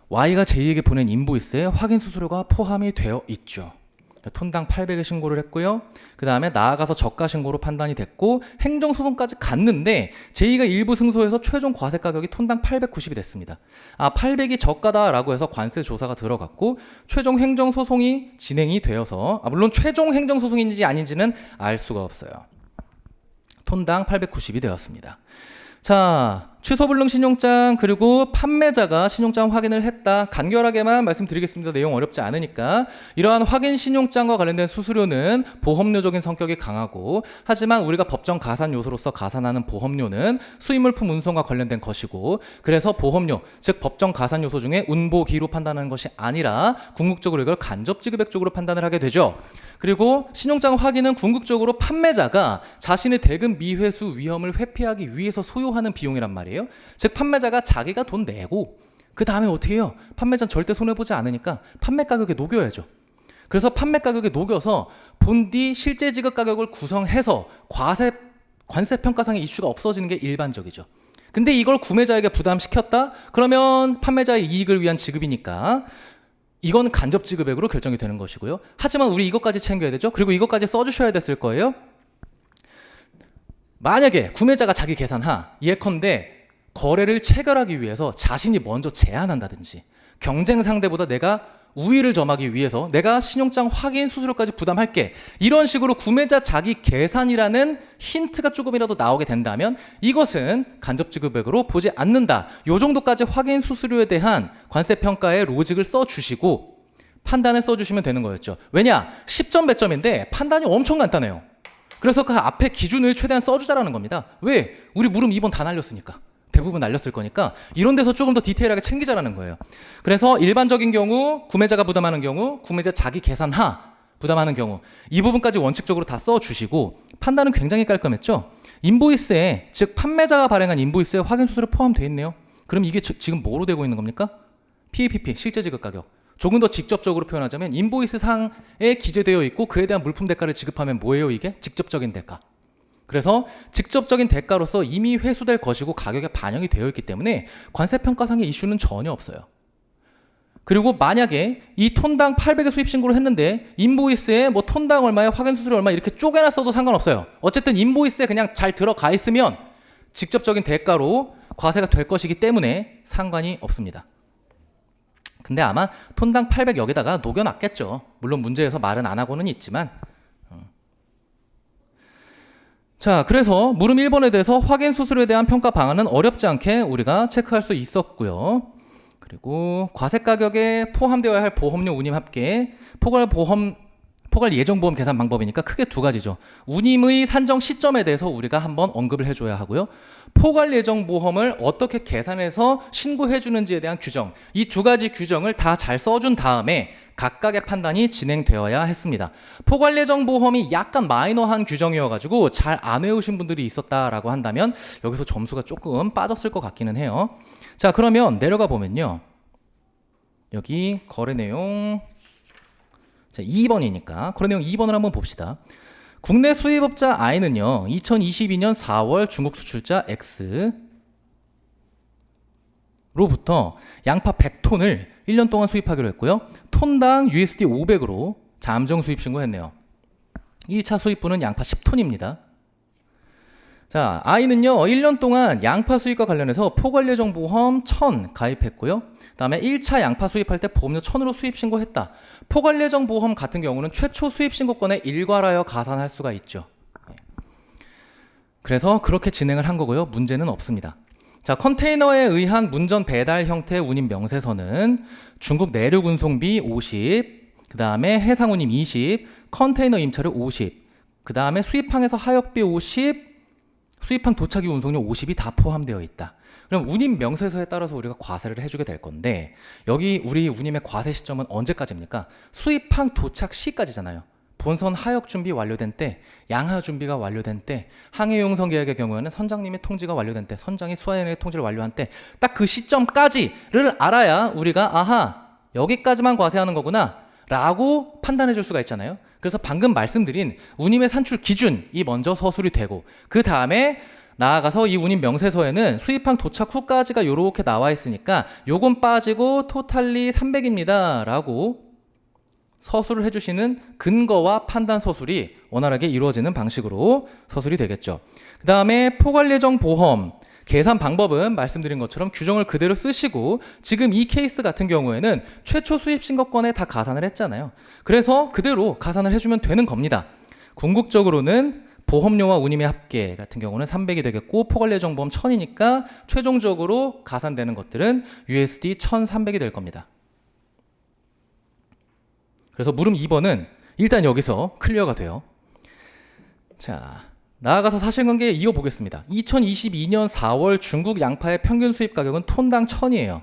Y가 J에게 보낸 인보이스에 확인 수수료가 포함이 되어 있죠. 톤당 800의 신고를 했고요. 그 다음에 나아가서 저가 신고로 판단이 됐고 행정소송까지 갔는데 J가 일부 승소해서 최종 과세 가격이 톤당 890이 됐습니다. 800이 저가다라고 해서 관세 조사가 들어갔고 최종 행정소송이 진행이 되어서 물론 최종 행정소송인지 아닌지는 알 수가 없어요. 톤당 890이 되었습니다. 자, 취소불능 신용장 그리고 판매자가 신용장 확인을 했다. 간결하게만 말씀드리겠습니다. 내용 어렵지 않으니까. 이러한 확인 신용장과 관련된 수수료는 보험료적인 성격이 강하고, 하지만 우리가 법정 가산 요소로서 가산하는 보험료는 수입물품 운송과 관련된 것이고, 그래서 보험료, 즉 법정 가산 요소 중에 운보기로 판단하는 것이 아니라 궁극적으로 이걸 간접지급액 쪽으로 판단을 하게 되죠. 그리고 신용장 확인은 궁극적으로 판매자가 자신의 대금 미회수 위험을 회피하기 위해서 소요하는 비용이란 말이에요. 즉 판매자가 자기가 돈 내고 그 다음에 어떻게 해요? 판매자는 절대 손해보지 않으니까 판매 가격에 녹여야죠. 그래서 판매 가격에 녹여서 본 뒤 실제 지급 가격을 구성해서 관세 평가상의 이슈가 없어지는 게 일반적이죠. 근데 이걸 구매자에게 부담시켰다? 그러면 판매자의 이익을 위한 지급이니까 이건 간접 지급액으로 결정이 되는 것이고요. 하지만 우리 이것까지 챙겨야 되죠. 그리고 이것까지 써주셔야 됐을 거예요. 만약에 구매자가 자기 계산하, 예컨대 거래를 체결하기 위해서 자신이 먼저 제안한다든지 경쟁 상대보다 내가 우위를 점하기 위해서 내가 신용장 확인 수수료까지 부담할게, 이런 식으로 구매자 자기 계산이라는 힌트가 조금이라도 나오게 된다면 이것은 간접지급액으로 보지 않는다. 이 정도까지 확인 수수료에 대한 관세평가의 로직을 써주시고 판단을 써주시면 되는 거였죠. 왜냐? 10점 배점인데 판단이 엄청 간단해요. 그래서 그 앞에 기준을 최대한 써주자라는 겁니다. 왜? 우리 물음 2번 다 날렸으니까. 대부분 날렸을 거니까 이런 데서 조금 더 디테일하게 챙기자라는 거예요. 그래서 일반적인 경우 구매자가 부담하는 경우, 구매자 자기 계산하 부담하는 경우, 이 부분까지 원칙적으로 다 써주시고 판단은 굉장히 깔끔했죠. 인보이스에, 즉 판매자가 발행한 인보이스에 확인 수수료 포함되어 있네요. 그럼 이게 지금 뭐로 되고 있는 겁니까? PAPP, 실제 지급 가격. 조금 더 직접적으로 표현하자면 인보이스 상에 기재되어 있고 그에 대한 물품 대가를 지급하면 뭐예요? 이게 직접적인 대가. 그래서 직접적인 대가로서 이미 회수될 것이고 가격에 반영이 되어 있기 때문에 관세평가상의 이슈는 전혀 없어요. 그리고 만약에 이 톤당 800에 수입 신고를 했는데 인보이스에 뭐 톤당 얼마에 확인 수수료 얼마 이렇게 쪼개놨어도 상관없어요. 어쨌든 인보이스에 그냥 잘 들어가 있으면 직접적인 대가로 과세가 될 것이기 때문에 상관이 없습니다. 근데 아마 톤당 800 여기다가 녹여놨겠죠. 물론 문제에서 말은 안 하고는 있지만. 자, 그래서 물음 1번에 대해서 확인 수수료에 대한 평가 방안은 어렵지 않게 우리가 체크할 수 있었고요. 그리고 과세 가격에 포함되어야 할 보험료 운임 합계, 포괄 예정보험 계산 방법이니까 크게 두 가지죠. 운임의 산정 시점에 대해서 우리가 한번 언급을 해줘야 하고요. 포괄 예정보험을 어떻게 계산해서 신고해 주는지에 대한 규정, 이 두 가지 규정을 다 잘 써준 다음에 각각의 판단이 진행되어야 했습니다. 포괄 예정보험이 약간 마이너한 규정이어가지고 잘 안 외우신 분들이 있었다라고 한다면 여기서 점수가 조금 빠졌을 것 같기는 해요. 자, 그러면 내려가 보면요. 여기 거래 내용 자, 2번이니까 거래 내용 2번을 한번 봅시다. 국내 수입업자 I는요 2022년 4월 중국 수출자 X로부터 양파 100톤을 1년 동안 수입하기로 했고요. 톤당 USD 500으로 잠정 수입 신고했네요. 1차 수입분은 양파 10톤입니다. 자, I는요 1년 동안 양파 수입과 관련해서 포괄예정보험 1000 가입했고요. 그 다음에 1차 양파 수입할 때 보험료 1000으로 수입 신고했다. 포괄예정보험 같은 경우는 최초 수입 신고권에 일괄하여 가산할 수가 있죠. 그래서 그렇게 진행을 한 거고요. 문제는 없습니다. 자, 컨테이너에 의한 문전 배달 형태 운임 명세서는 중국 내륙 운송비 50, 그 다음에 해상 운임 20, 컨테이너 임차료 50, 그 다음에 수입항에서 하역비 50, 수입항 도착이 운송료 50이 다 포함되어 있다. 그럼 운임 명세서에 따라서 우리가 과세를 해주게 될 건데 여기 우리 운임의 과세 시점은 언제까지입니까? 수입항 도착 시까지잖아요. 본선 하역 준비 완료된 때, 양하 준비가 완료된 때, 항해 용선 계약의 경우에는 선장님의 통지가 완료된 때, 선장이 수화연의 통지를 완료한 때, 딱 그 시점까지를 알아야 우리가 아하 여기까지만 과세하는 거구나 라고 판단해 줄 수가 있잖아요. 그래서 방금 말씀드린 운임의 산출 기준이 먼저 서술이 되고 그 다음에 나아가서 이 운임 명세서에는 수입항 도착 후까지가 요렇게 나와 있으니까 요건 빠지고 토탈리 300입니다 라고 서술을 해주시는 근거와 판단 서술이 원활하게 이루어지는 방식으로 서술이 되겠죠. 그 다음에 포괄예정보험 계산 방법은 말씀드린 것처럼 규정을 그대로 쓰시고 지금 이 케이스 같은 경우에는 최초 수입 신고권에 다 가산을 했잖아요. 그래서 그대로 가산을 해주면 되는 겁니다. 궁극적으로는 보험료와 운임의 합계 같은 경우는 300이 되겠고 포괄 예정보험 1000이니까 최종적으로 가산되는 것들은 USD 1300이 될 겁니다. 그래서 물음 2번은 일단 여기서 클리어가 돼요. 자, 나아가서 사실관계 이어보겠습니다. 2022년 4월 중국 양파의 평균 수입 가격은 톤당 1000이에요.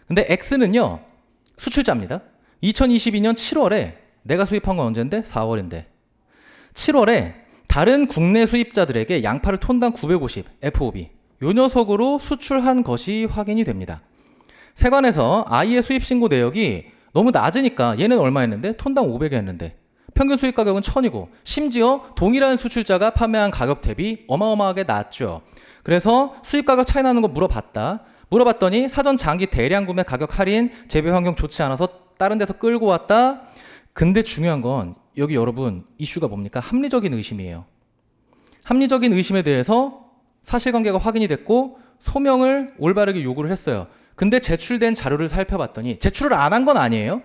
근데 X는요, 수출자입니다. 2022년 7월에 내가 수입한 건 언젠데? 4월인데. 7월에 다른 국내 수입자들에게 양파를 톤당 950, FOB. 요 녀석으로 수출한 것이 확인이 됩니다. 세관에서 I의 수입 신고 내역이 너무 낮으니까 얘는 얼마였는데? 톤당 500이었는데. 평균 수입 가격은 1000이고 심지어 동일한 수출자가 판매한 가격 대비 어마어마하게 낮죠. 그래서 수입 가격 차이 나는 거 물어봤더니 사전 장기 대량 구매 가격 할인, 재배 환경 좋지 않아서 다른 데서 끌고 왔다. 근데 중요한 건 여기 여러분 이슈가 뭡니까? 합리적인 의심이에요. 합리적인 의심에 대해서 사실관계가 확인이 됐고 소명을 올바르게 요구를 했어요. 근데 제출된 자료를 살펴봤더니 제출을 안 한 건 아니에요.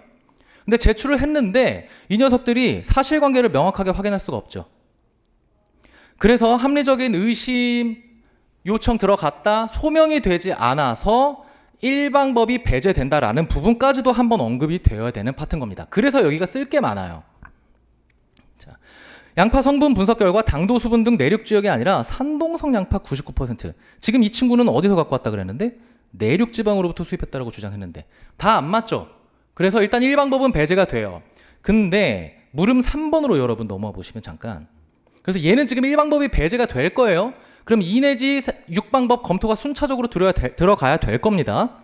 근데 제출을 했는데 이 녀석들이 사실관계를 명확하게 확인할 수가 없죠. 그래서 합리적인 의심 요청 들어갔다 소명이 되지 않아서 일방법이 배제된다라는 부분까지도 한번 언급이 되어야 되는 파트인 겁니다. 그래서 여기가 쓸 게 많아요. 자, 양파 성분 분석 결과 당도, 수분 등 내륙 지역이 아니라 산동성 양파 99%. 지금 이 친구는 어디서 갖고 왔다 그랬는데? 내륙 지방으로부터 수입했다라고 주장했는데 다 안 맞죠? 그래서 일단 일방법은 배제가 돼요. 근데 물음 3번으로 여러분 넘어와 보시면 잠깐. 그래서 얘는 지금 일방법이 배제가 될 거예요. 그럼 2 내지 6방법 검토가 순차적으로 들어가야 될 겁니다.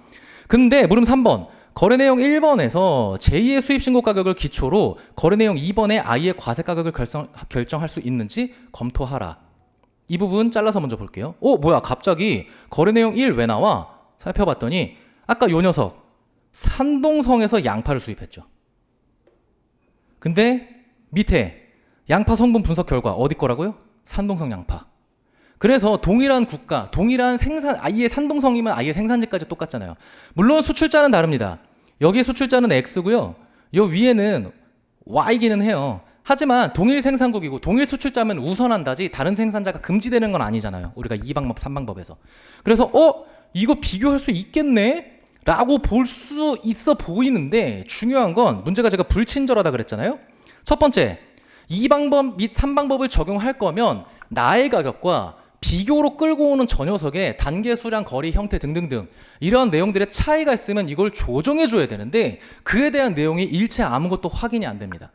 근데 물음 3번. 거래 내용 1번에서 제2의 수입 신고 가격을 기초로 거래 내용 2번에 I의 과세 가격을 결정할 수 있는지 검토하라. 이 부분 잘라서 먼저 볼게요. 뭐야 갑자기 거래 내용 1 왜 나와? 살펴봤더니 아까 요 녀석 산동성에서 양파를 수입했죠. 근데 밑에 양파 성분 분석 결과 어디 거라고요? 산동성 양파. 그래서 동일한 국가, 동일한 생산, 아예 산동성이면 아예 생산지까지 똑같잖아요. 물론 수출자는 다릅니다. 여기 수출자는 X고요. 요 위에는 Y기는 해요. 하지만 동일 생산국이고 동일 수출자면 우선한다지 다른 생산자가 금지되는 건 아니잖아요. 우리가 2방법, 3방법에서. 그래서 이거 비교할 수 있겠네? 라고 볼 수 있어 보이는데 중요한 건 문제가 제가 불친절하다 그랬잖아요. 첫 번째, 2방법 및 3방법을 적용할 거면 나의 가격과 비교로 끌고 오는 저 녀석의 단계, 수량, 거리, 형태 등등등 이런 내용들의 차이가 있으면 이걸 조정해 줘야 되는데 그에 대한 내용이 일체 아무것도 확인이 안 됩니다.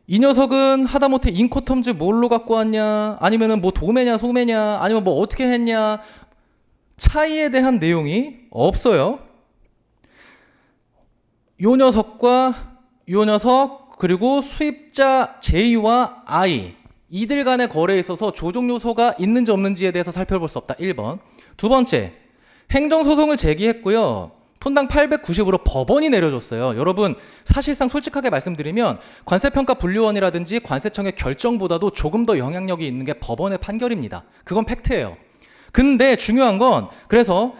이 녀석은 하다못해 인코텀즈 뭘로 갖고 왔냐, 아니면은 뭐 도매냐 소매냐, 아니면 뭐 어떻게 했냐, 차이에 대한 내용이 없어요. 요 녀석과 요 녀석 그리고 수입자 J와 I 이들 간의 거래에 있어서 조정 요소가 있는지 없는지에 대해서 살펴볼 수 없다. 1번. 두 번째, 행정소송을 제기했고요. 톤당 890으로 법원이 내려줬어요. 여러분 사실상 솔직하게 말씀드리면 관세평가분류원이라든지 관세청의 결정보다도 조금 더 영향력이 있는 게 법원의 판결입니다. 그건 팩트예요. 근데 중요한 건 그래서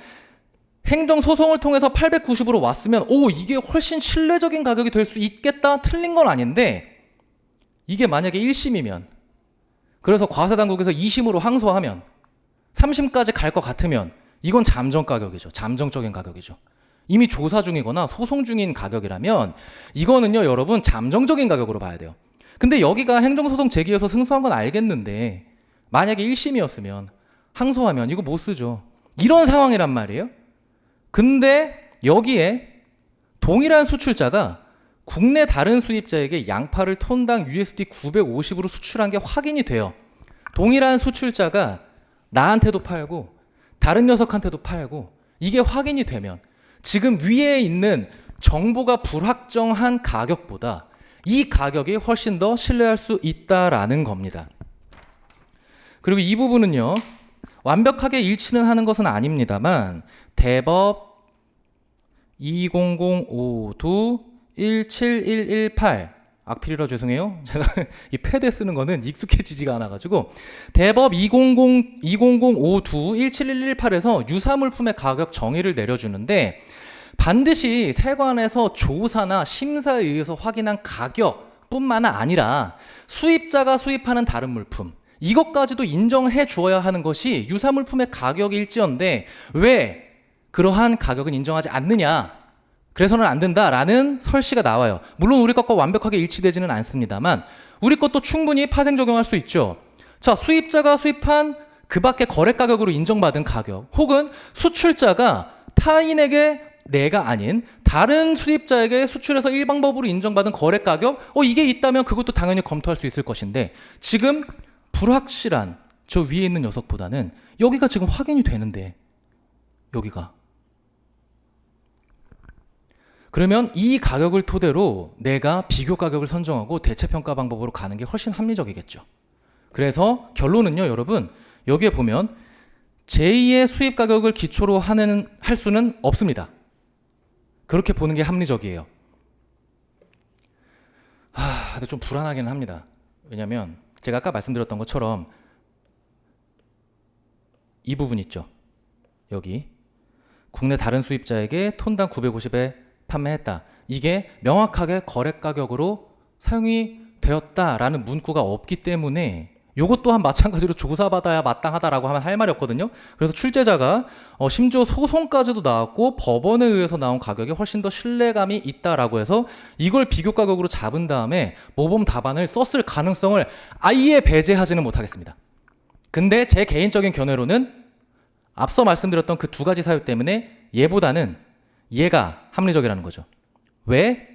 행정소송을 통해서 890으로 왔으면 이게 훨씬 신뢰적인 가격이 될 수 있겠다? 틀린 건 아닌데 이게 만약에 1심이면 그래서 과세당국에서 2심으로 항소하면 3심까지 갈 것 같으면 이건 잠정 가격이죠. 잠정적인 가격이죠. 이미 조사 중이거나 소송 중인 가격이라면 이거는요 여러분 잠정적인 가격으로 봐야 돼요. 근데 여기가 행정소송 제기해서 승소한 건 알겠는데 만약에 1심이었으면 항소하면 이거 못 쓰죠. 이런 상황이란 말이에요. 근데 여기에 동일한 수출자가 국내 다른 수입자에게 양파를 톤당 USD 950으로 수출한 게 확인이 돼요. 동일한 수출자가 나한테도 팔고 다른 녀석한테도 팔고 이게 확인이 되면 지금 위에 있는 정보가 불확정한 가격보다 이 가격이 훨씬 더 신뢰할 수 있다라는 겁니다. 그리고 이 부분은요 완벽하게 일치는 하는 것은 아닙니다만 대법 2005-17118 악필이라 죄송해요. 제가 이 패드에 쓰는 거는 익숙해지지가 않아가지고 대법 2005-17118에서 유사물품의 가격 정의를 내려주는데 반드시 세관에서 조사나 심사에 의해서 확인한 가격 뿐만 아니라 수입자가 수입하는 다른 물품, 이것까지도 인정해 주어야 하는 것이 유사물품의 가격일지언데 왜 그러한 가격은 인정하지 않느냐, 그래서는 안 된다라는 설시가 나와요. 물론 우리 것과 완벽하게 일치되지는 않습니다만 우리 것도 충분히 파생 적용할 수 있죠. 자, 수입자가 수입한 그 밖의 거래 가격으로 인정받은 가격, 혹은 수출자가 타인에게 내가 아닌 다른 수입자에게 수출해서 일방법으로 인정받은 거래 가격, 이게 있다면 그것도 당연히 검토할 수 있을 것인데 지금 불확실한 저 위에 있는 녀석보다는 여기가 지금 확인이 되는데, 여기가, 그러면 이 가격을 토대로 내가 비교 가격을 선정하고 대체평가 방법으로 가는 게 훨씬 합리적이겠죠. 그래서 결론은요, 여러분, 여기에 보면 제2의 수입 가격을 기초로 할 수는 없습니다. 그렇게 보는 게 합리적이에요. 근데 좀 불안하기는 합니다. 왜냐면 제가 아까 말씀드렸던 것처럼 이 부분 있죠. 여기 국내 다른 수입자에게 톤당 950에 판매했다. 이게 명확하게 거래 가격으로 사용이 되었다라는 문구가 없기 때문에 요것 또한 마찬가지로 조사받아야 마땅하다라고 하면 할 말이 없거든요. 그래서 출제자가 심지어 소송까지도 나왔고 법원에 의해서 나온 가격이 훨씬 더 신뢰감이 있다라고 해서 이걸 비교 가격으로 잡은 다음에 모범 답안을 썼을 가능성을 아예 배제하지는 못하겠습니다. 근데 제 개인적인 견해로는 앞서 말씀드렸던 그 두 가지 사유 때문에 얘보다는 얘가 합리적이라는 거죠. 왜?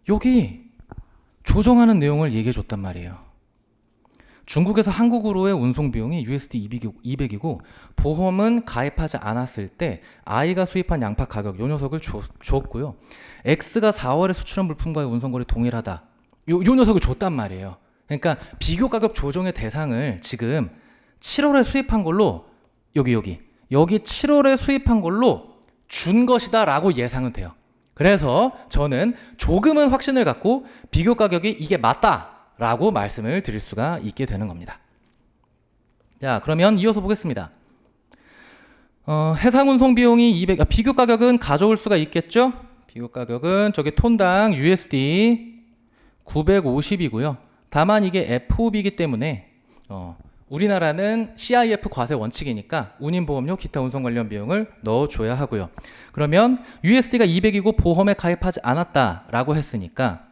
여기 조정하는 내용을 얘기해 줬단 말이에요. 중국에서 한국으로의 운송 비용이 USD 200이고 보험은 가입하지 않았을 때 I가 수입한 양파 가격, 요 녀석을 줬고요. X가 4월에 수출한 물품과의 운송거리 동일하다. 요 녀석을 줬단 말이에요. 그러니까 비교 가격 조정의 대상을 지금 7월에 수입한 걸로 여기 7월에 수입한 걸로 준 것이다 라고 예상은 돼요. 그래서 저는 조금은 확신을 갖고 비교 가격이 이게 맞다 라고 말씀을 드릴 수가 있게 되는 겁니다. 자, 그러면 이어서 보겠습니다. 해상 운송 비용이 비교 가격은 가져올 수가 있겠죠? 비교 가격은 저기 톤당 USD 950이고요. 다만 이게 FOB이기 때문에 우리나라는 CIF 과세 원칙이니까 운임보험료 기타 운송 관련 비용을 넣어줘야 하고요. 그러면 USD가 200이고 보험에 가입하지 않았다라고 했으니까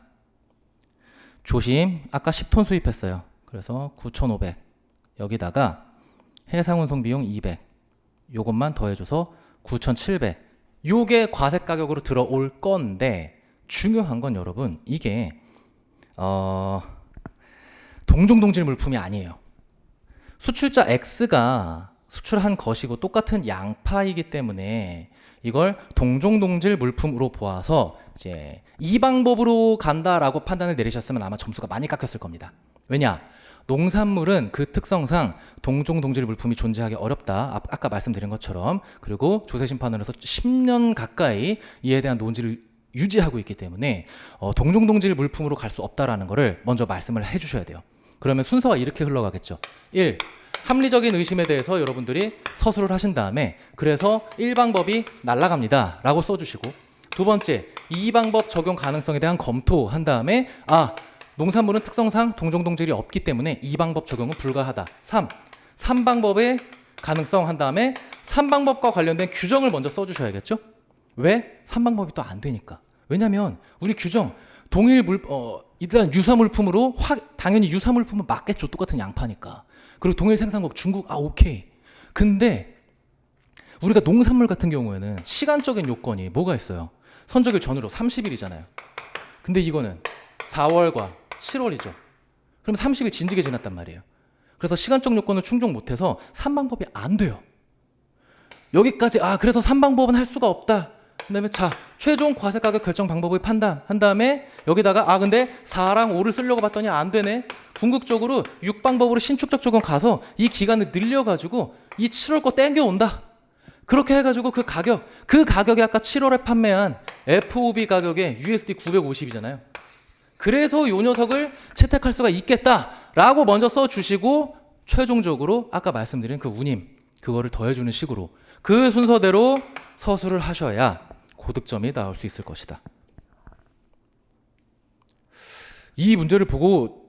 조심, 아까 10톤 수입했어요. 그래서 9,500 여기다가 해상 운송 비용 200 요것만 더해줘서 9,700 요게 과세 가격으로 들어올 건데 중요한 건 여러분 이게 동종동질 물품이 아니에요. 수출자 X가 수출한 것이고 똑같은 양파이기 때문에 이걸 동종동질 물품으로 보아서 이제 이 방법으로 간다라고 판단을 내리셨으면 아마 점수가 많이 깎였을 겁니다. 왜냐? 농산물은 그 특성상 동종동질 물품이 존재하기 어렵다. 아까 말씀드린 것처럼. 그리고 조세심판원에서 10년 가까이 이에 대한 논지를 유지하고 있기 때문에 동종동질 물품으로 갈 수 없다라는 거를 먼저 말씀을 해주셔야 돼요. 그러면 순서가 이렇게 흘러가겠죠. 1. 합리적인 의심에 대해서 여러분들이 서술을 하신 다음에 그래서 1방법이 날아갑니다 라고 써주시고, 두 번째 2방법 적용 가능성에 대한 검토한 다음에 농산물은 특성상 동종동질이 없기 때문에 2방법 적용은 불가하다. 3방법의 가능성 한 다음에 3방법과 관련된 규정을 먼저 써주셔야겠죠. 왜? 3방법이 또 안 되니까. 왜냐면 우리 규정 일단 유사물품으로 당연히 유사물품은 맞겠죠. 똑같은 양파니까. 그리고 동일 생산국 중국 오케이. 근데 우리가 농산물 같은 경우에는 시간적인 요건이 뭐가 있어요? 선적일 전후로 30일이잖아요. 근데 이거는 4월과 7월이죠. 그럼 30일 진지게 지났단 말이에요. 그래서 시간적 요건을 충족 못해서 3방법이 안 돼요. 여기까지 그래서 3방법은 할 수가 없다. 그다음에 최종 과세 가격 결정 방법을 판단한 다음에 여기다가 근데 4랑 5를 쓰려고 봤더니 안 되네. 궁극적으로 6방법으로 신축적 적용 가서 이 기간을 늘려가지고 이 7월 거 땡겨온다. 그렇게 해가지고 그 가격이 아까 7월에 판매한 FOB 가격에 USD 950이잖아요. 그래서 이 녀석을 채택할 수가 있겠다라고 먼저 써주시고 최종적으로 아까 말씀드린 그 운임 그거를 더해주는 식으로 그 순서대로 서술을 하셔야 고득점이 나올 수 있을 것이다. 이 문제를 보고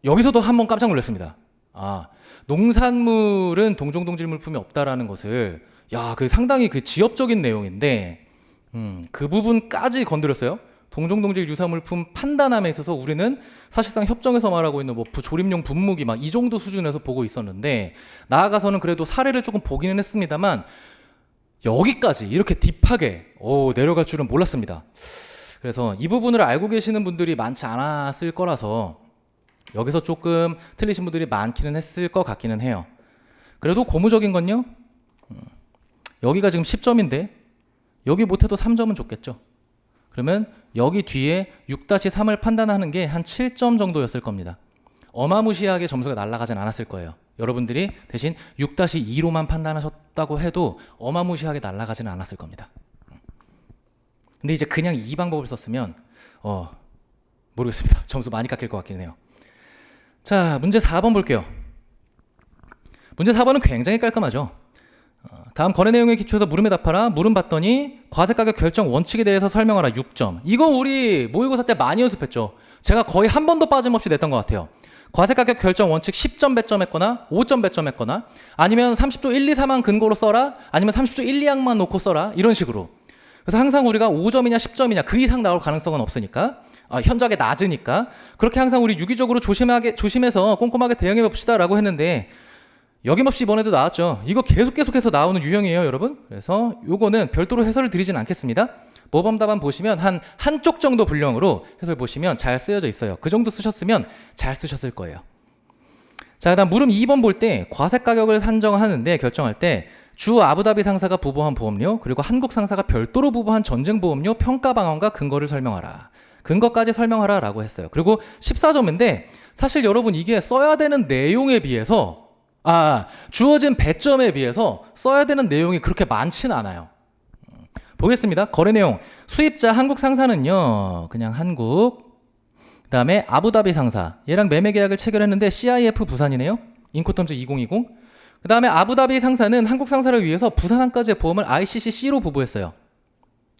여기서도 한번 깜짝 놀랐습니다. 아, 농산물은 동종동질 물품이 없다라는 것을, 야, 그 상당히 그 지엽적인 내용인데, 그 부분까지 건드렸어요. 동종동질 유사물품 판단함에 있어서 우리는 사실상 협정에서 말하고 있는 뭐 조립용 분무기 막 이 정도 수준에서 보고 있었는데, 나아가서는 그래도 사례를 조금 보기는 했습니다만 여기까지 이렇게 딥하게 내려갈 줄은 몰랐습니다. 그래서 이 부분을 알고 계시는 분들이 많지 않았을 거라서 여기서 조금 틀리신 분들이 많기는 했을 것 같기는 해요. 그래도 고무적인 건요, 여기가 지금 10점인데 여기 못해도 3점은 좋겠죠. 그러면 여기 뒤에 6-3을 판단하는 게 한 7점 정도였을 겁니다. 어마무시하게 점수가 날아가진 않았을 거예요. 여러분들이 대신 6-2로만 판단하셨다고 해도 어마무시하게 날아가지는 않았을 겁니다. 근데 이제 그냥 이 방법을 썼으면 모르겠습니다. 점수 많이 깎일 것 같긴 해요. 자, 문제 4번 볼게요. 문제 4번은 굉장히 깔끔하죠. 다음 거래 내용에 기초해서 물음에 답하라. 물음 봤더니 과세가격 결정 원칙에 대해서 설명하라. 6점. 이거 우리 모의고사 때 많이 연습했죠. 제가 거의 한 번도 빠짐없이 냈던 것 같아요. 과세가격 결정 원칙 10점 배점했거나 5점 배점했거나 아니면 30조 1, 2, 3항 근거로 써라, 아니면 30조 1, 2항만 놓고 써라, 이런 식으로. 그래서 항상 우리가 5점이냐 10점이냐 그 이상 나올 가능성은 없으니까, 현저하게 낮으니까 그렇게 항상 우리 유기적으로 조심해서 꼼꼼하게 대응해 봅시다 라고 했는데, 여김없이 이번에도 나왔죠. 이거 계속해서 나오는 유형이에요, 여러분. 그래서 요거는 별도로 해설을 드리진 않겠습니다. 모범 답안 보시면 한쪽 정도 분량으로 해설 보시면 잘 쓰여져 있어요. 그 정도 쓰셨으면 잘 쓰셨을 거예요. 자, 그다음 물음 2번 볼 때 과세 가격을 산정하는데 결정할 때 주 아부다비 상사가 부부한 보험료, 그리고 한국 상사가 별도로 부부한 전쟁 보험료 평가 방안과 근거를 설명하라. 근거까지 설명하라 라고 했어요. 그리고 14점인데 사실 여러분 이게 써야 되는 내용에 비해서, 주어진 배점에 비해서 써야 되는 내용이 그렇게 많지는 않아요. 보겠습니다. 거래 내용. 수입자 한국 상사는요, 그냥 한국. 그 다음에 아부다비 상사. 얘랑 매매 계약을 체결했는데 CIF 부산이네요. 인코텀즈 2020. 그 다음에 아부다비 상사는 한국 상사를 위해서 부산항까지의 보험을 ICCC로 부부했어요.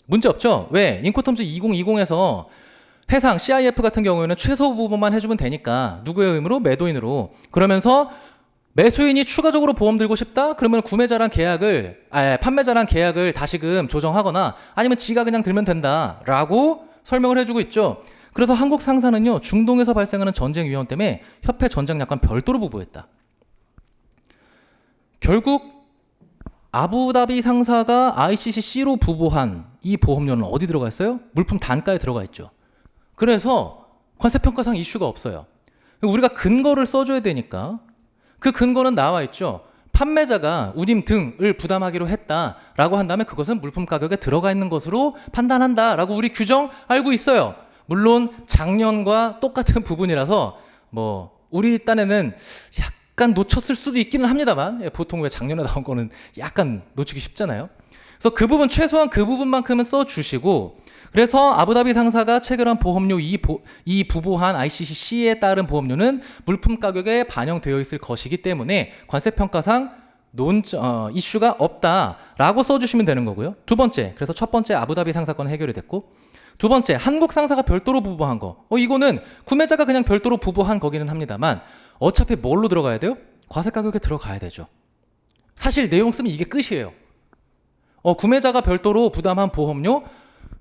문제 없죠? 왜? 인코텀즈 2020에서 해상 CIF 같은 경우에는 최소 부분만 해주면 되니까 누구의 의무로? 매도인으로. 그러면서 매수인이 추가적으로 보험 들고 싶다? 그러면 판매자랑 계약을 다시금 조정하거나 아니면 지가 그냥 들면 된다 라고 설명을 해주고 있죠. 그래서 한국 상사는요, 중동에서 발생하는 전쟁 위험 때문에 협회 전장약관 별도로 부부했다. 결국 아부다비 상사가 ICCC로 부부한 이 보험료는 어디 들어가 있어요? 물품 단가에 들어가 있죠. 그래서 관세평가상 이슈가 없어요. 우리가 근거를 써줘야 되니까 그 근거는 나와 있죠. 판매자가 운임 등을 부담하기로 했다라고 한다면 그것은 물품 가격에 들어가 있는 것으로 판단한다라고 우리 규정 알고 있어요. 물론 작년과 똑같은 부분이라서 우리 딴에는 약간 놓쳤을 수도 있기는 합니다만, 보통 왜 작년에 나온 거는 약간 놓치기 쉽잖아요. 그래서 그 부분 최소한 그 부분만큼은 써주시고, 그래서 아부다비 상사가 체결한 보험료 이 부보한 ICCC에 따른 보험료는 물품 가격에 반영되어 있을 것이기 때문에 관세평가상 이슈가 없다라고 써주시면 되는 거고요. 두 번째, 그래서 첫 번째 아부다비 상사건 해결이 됐고, 두 번째 한국 상사가 별도로 부보한 거. 이거는 구매자가 그냥 별도로 부보한 거기는 합니다만 어차피 뭘로 들어가야 돼요? 과세 가격에 들어가야 되죠. 사실 내용 쓰면 이게 끝이에요. 구매자가 별도로 부담한 보험료,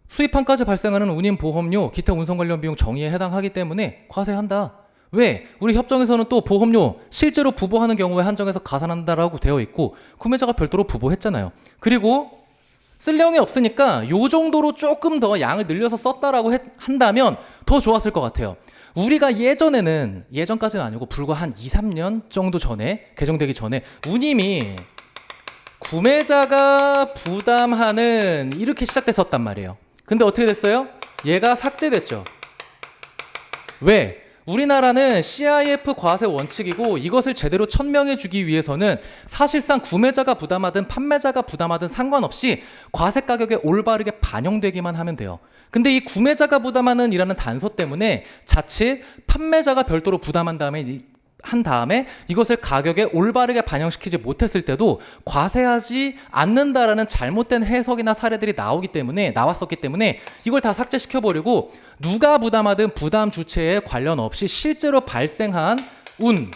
수입항까지 발생하는 운임 보험료, 기타 운송 관련 비용 정의에 해당하기 때문에 과세한다. 왜? 우리 협정에서는 또 보험료 실제로 부보하는 경우에 한정해서 가산한다라고 되어 있고 구매자가 별도로 부보했잖아요. 그리고 쓸 내용이 없으니까 요 정도로 조금 더 양을 늘려서 썼다라고 한다면 더 좋았을 것 같아요. 우리가 예전까지는 아니고 불과 한 2, 3년 정도 전에, 개정되기 전에 운임이 구매자가 부담하는 이렇게 시작됐었단 말이에요. 근데 어떻게 됐어요? 얘가 삭제됐죠. 왜? 우리나라는 CIF 과세 원칙이고 이것을 제대로 천명해 주기 위해서는 사실상 구매자가 부담하든 판매자가 부담하든 상관없이 과세 가격에 올바르게 반영되기만 하면 돼요. 근데 이 구매자가 부담하는 이라는 단서 때문에 자칫 판매자가 별도로 부담한 다음에 한 다음에 이것을 가격에 올바르게 반영시키지 못했을 때도 과세하지 않는다라는 잘못된 해석이나 사례들이 나왔었기 때문에 이걸 다 삭제시켜버리고 누가 부담하든 부담 주체에 관련 없이 실제로 발생한 운,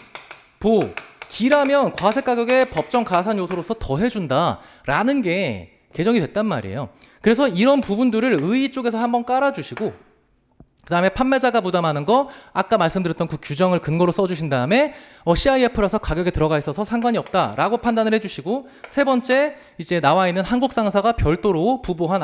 보, 기라면 과세 가격에 법정 가산 요소로서 더해준다라는 게 개정이 됐단 말이에요. 그래서 이런 부분들을 의의 쪽에서 한번 깔아주시고 그 다음에 판매자가 부담하는 거 아까 말씀드렸던 그 규정을 근거로 써주신 다음에 CIF라서 가격에 들어가 있어서 상관이 없다라고 판단을 해주시고 세 번째 이제 나와 있는 한국 상사가 별도로 부보한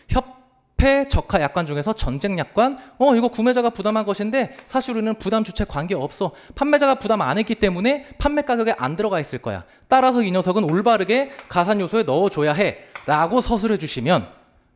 협회 적하 약관 중에서 전쟁 약관 이거 구매자가 부담한 것인데 사실 우리는 부담 주체 관계 없어. 판매자가 부담 안 했기 때문에 판매 가격에 안 들어가 있을 거야. 따라서 이 녀석은 올바르게 가산 요소에 넣어줘야 해 라고 서술해 주시면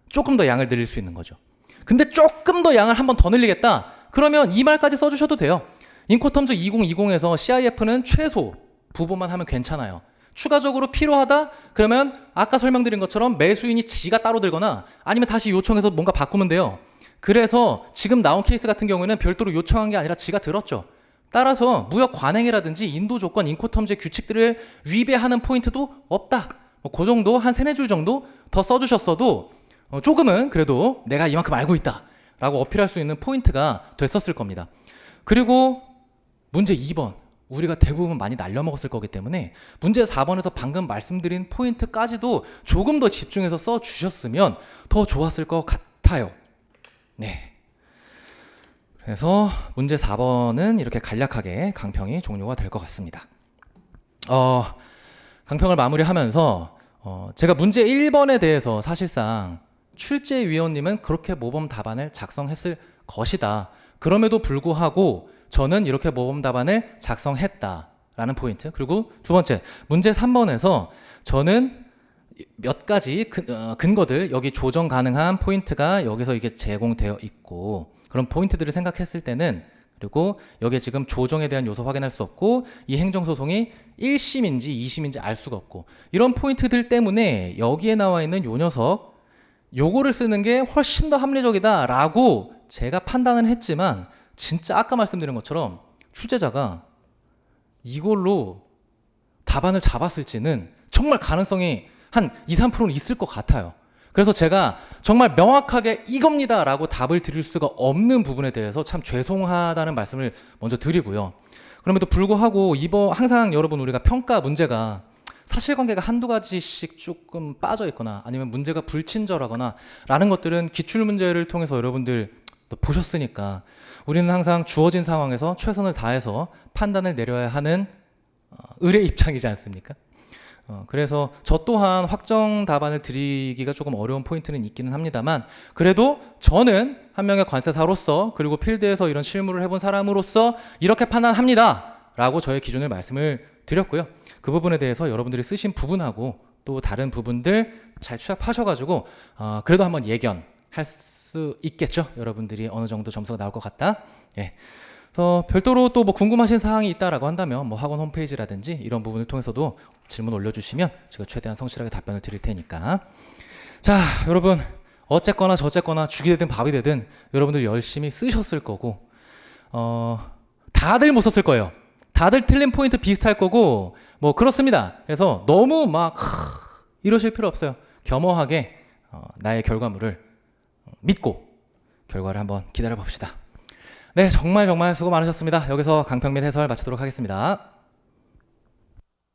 조금 더 양을 늘릴 수 있는 거죠. 근데 조금 더 양을 한 번 더 늘리겠다. 그러면 이 말까지 써주셔도 돼요. 인코텀즈 2020에서 CIF는 최소 부보만 하면 괜찮아요. 추가적으로 필요하다? 그러면 아까 설명드린 것처럼 매수인이 지가 따로 들거나 아니면 다시 요청해서 뭔가 바꾸면 돼요. 그래서 지금 나온 케이스 같은 경우에는 별도로 요청한 게 아니라 지가 들었죠. 따라서 무역 관행이라든지 인도 조건, 인코텀즈의 규칙들을 위배하는 포인트도 없다. 그 정도 한 3-4줄 정도 더 써주셨어도 조금은 그래도 내가 이만큼 알고 있다 라고 어필할 수 있는 포인트가 됐었을 겁니다. 그리고 문제 2번 우리가 대부분 많이 날려먹었을 거기 때문에 문제 4번에서 방금 말씀드린 포인트까지도 조금 더 집중해서 써주셨으면 더 좋았을 것 같아요. 네. 그래서 문제 4번은 이렇게 간략하게 강평이 종료가 될 것 같습니다. 강평을 마무리하면서 제가 문제 1번에 대해서 사실상 출제위원님은 그렇게 모범 답안을 작성했을 것이다. 그럼에도 불구하고 저는 이렇게 모범 답안을 작성했다라는 포인트. 그리고 두 번째, 문제 3번에서 저는 몇 가지 근거들, 여기 조정 가능한 포인트가 여기서 이게 제공되어 있고 그런 포인트들을 생각했을 때는 그리고 여기에 지금 조정에 대한 요소 확인할 수 없고 이 행정소송이 1심인지 2심인지 알 수가 없고 이런 포인트들 때문에 여기에 나와 있는 요 녀석 요거를 쓰는 게 훨씬 더 합리적이다 라고 제가 판단을 했지만 진짜 아까 말씀드린 것처럼 출제자가 이걸로 답안을 잡았을지는 정말 가능성이 한 2-3%는 있을 것 같아요. 그래서 제가 정말 명확하게 이겁니다 라고 답을 드릴 수가 없는 부분에 대해서 참 죄송하다는 말씀을 먼저 드리고요. 그럼에도 불구하고 항상 여러분 우리가 평가 문제가 사실관계가 한두 가지씩 조금 빠져 있거나 아니면 문제가 불친절하거나 라는 것들은 기출문제를 통해서 여러분들 보셨으니까 우리는 항상 주어진 상황에서 최선을 다해서 판단을 내려야 하는 을의 입장이지 않습니까? 그래서 저 또한 확정 답안을 드리기가 조금 어려운 포인트는 있기는 합니다만 그래도 저는 한 명의 관세사로서 그리고 필드에서 이런 실무를 해본 사람으로서 이렇게 판단합니다 라고 저의 기준을 말씀을 드렸고요. 그 부분에 대해서 여러분들이 쓰신 부분하고 또 다른 부분들 잘 취합하셔가지고 그래도 한번 예견할 수 있겠죠. 여러분들이 어느 정도 점수가 나올 것 같다. 예. 별도로 또 뭐 궁금하신 사항이 있다라고 한다면 뭐 학원 홈페이지라든지 이런 부분을 통해서도 질문 올려주시면 제가 최대한 성실하게 답변을 드릴 테니까. 자, 여러분 어쨌거나 저쨌거나 죽이 되든 밥이 되든 여러분들 열심히 쓰셨을 거고 다들 못 썼을 거예요. 다들 틀린 포인트 비슷할 거고 뭐 그렇습니다. 그래서 너무 막 이러실 필요 없어요. 겸허하게 나의 결과물을 믿고 결과를 한번 기다려 봅시다. 네, 정말 수고 많으셨습니다. 여기서 강평민 해설 마치도록 하겠습니다.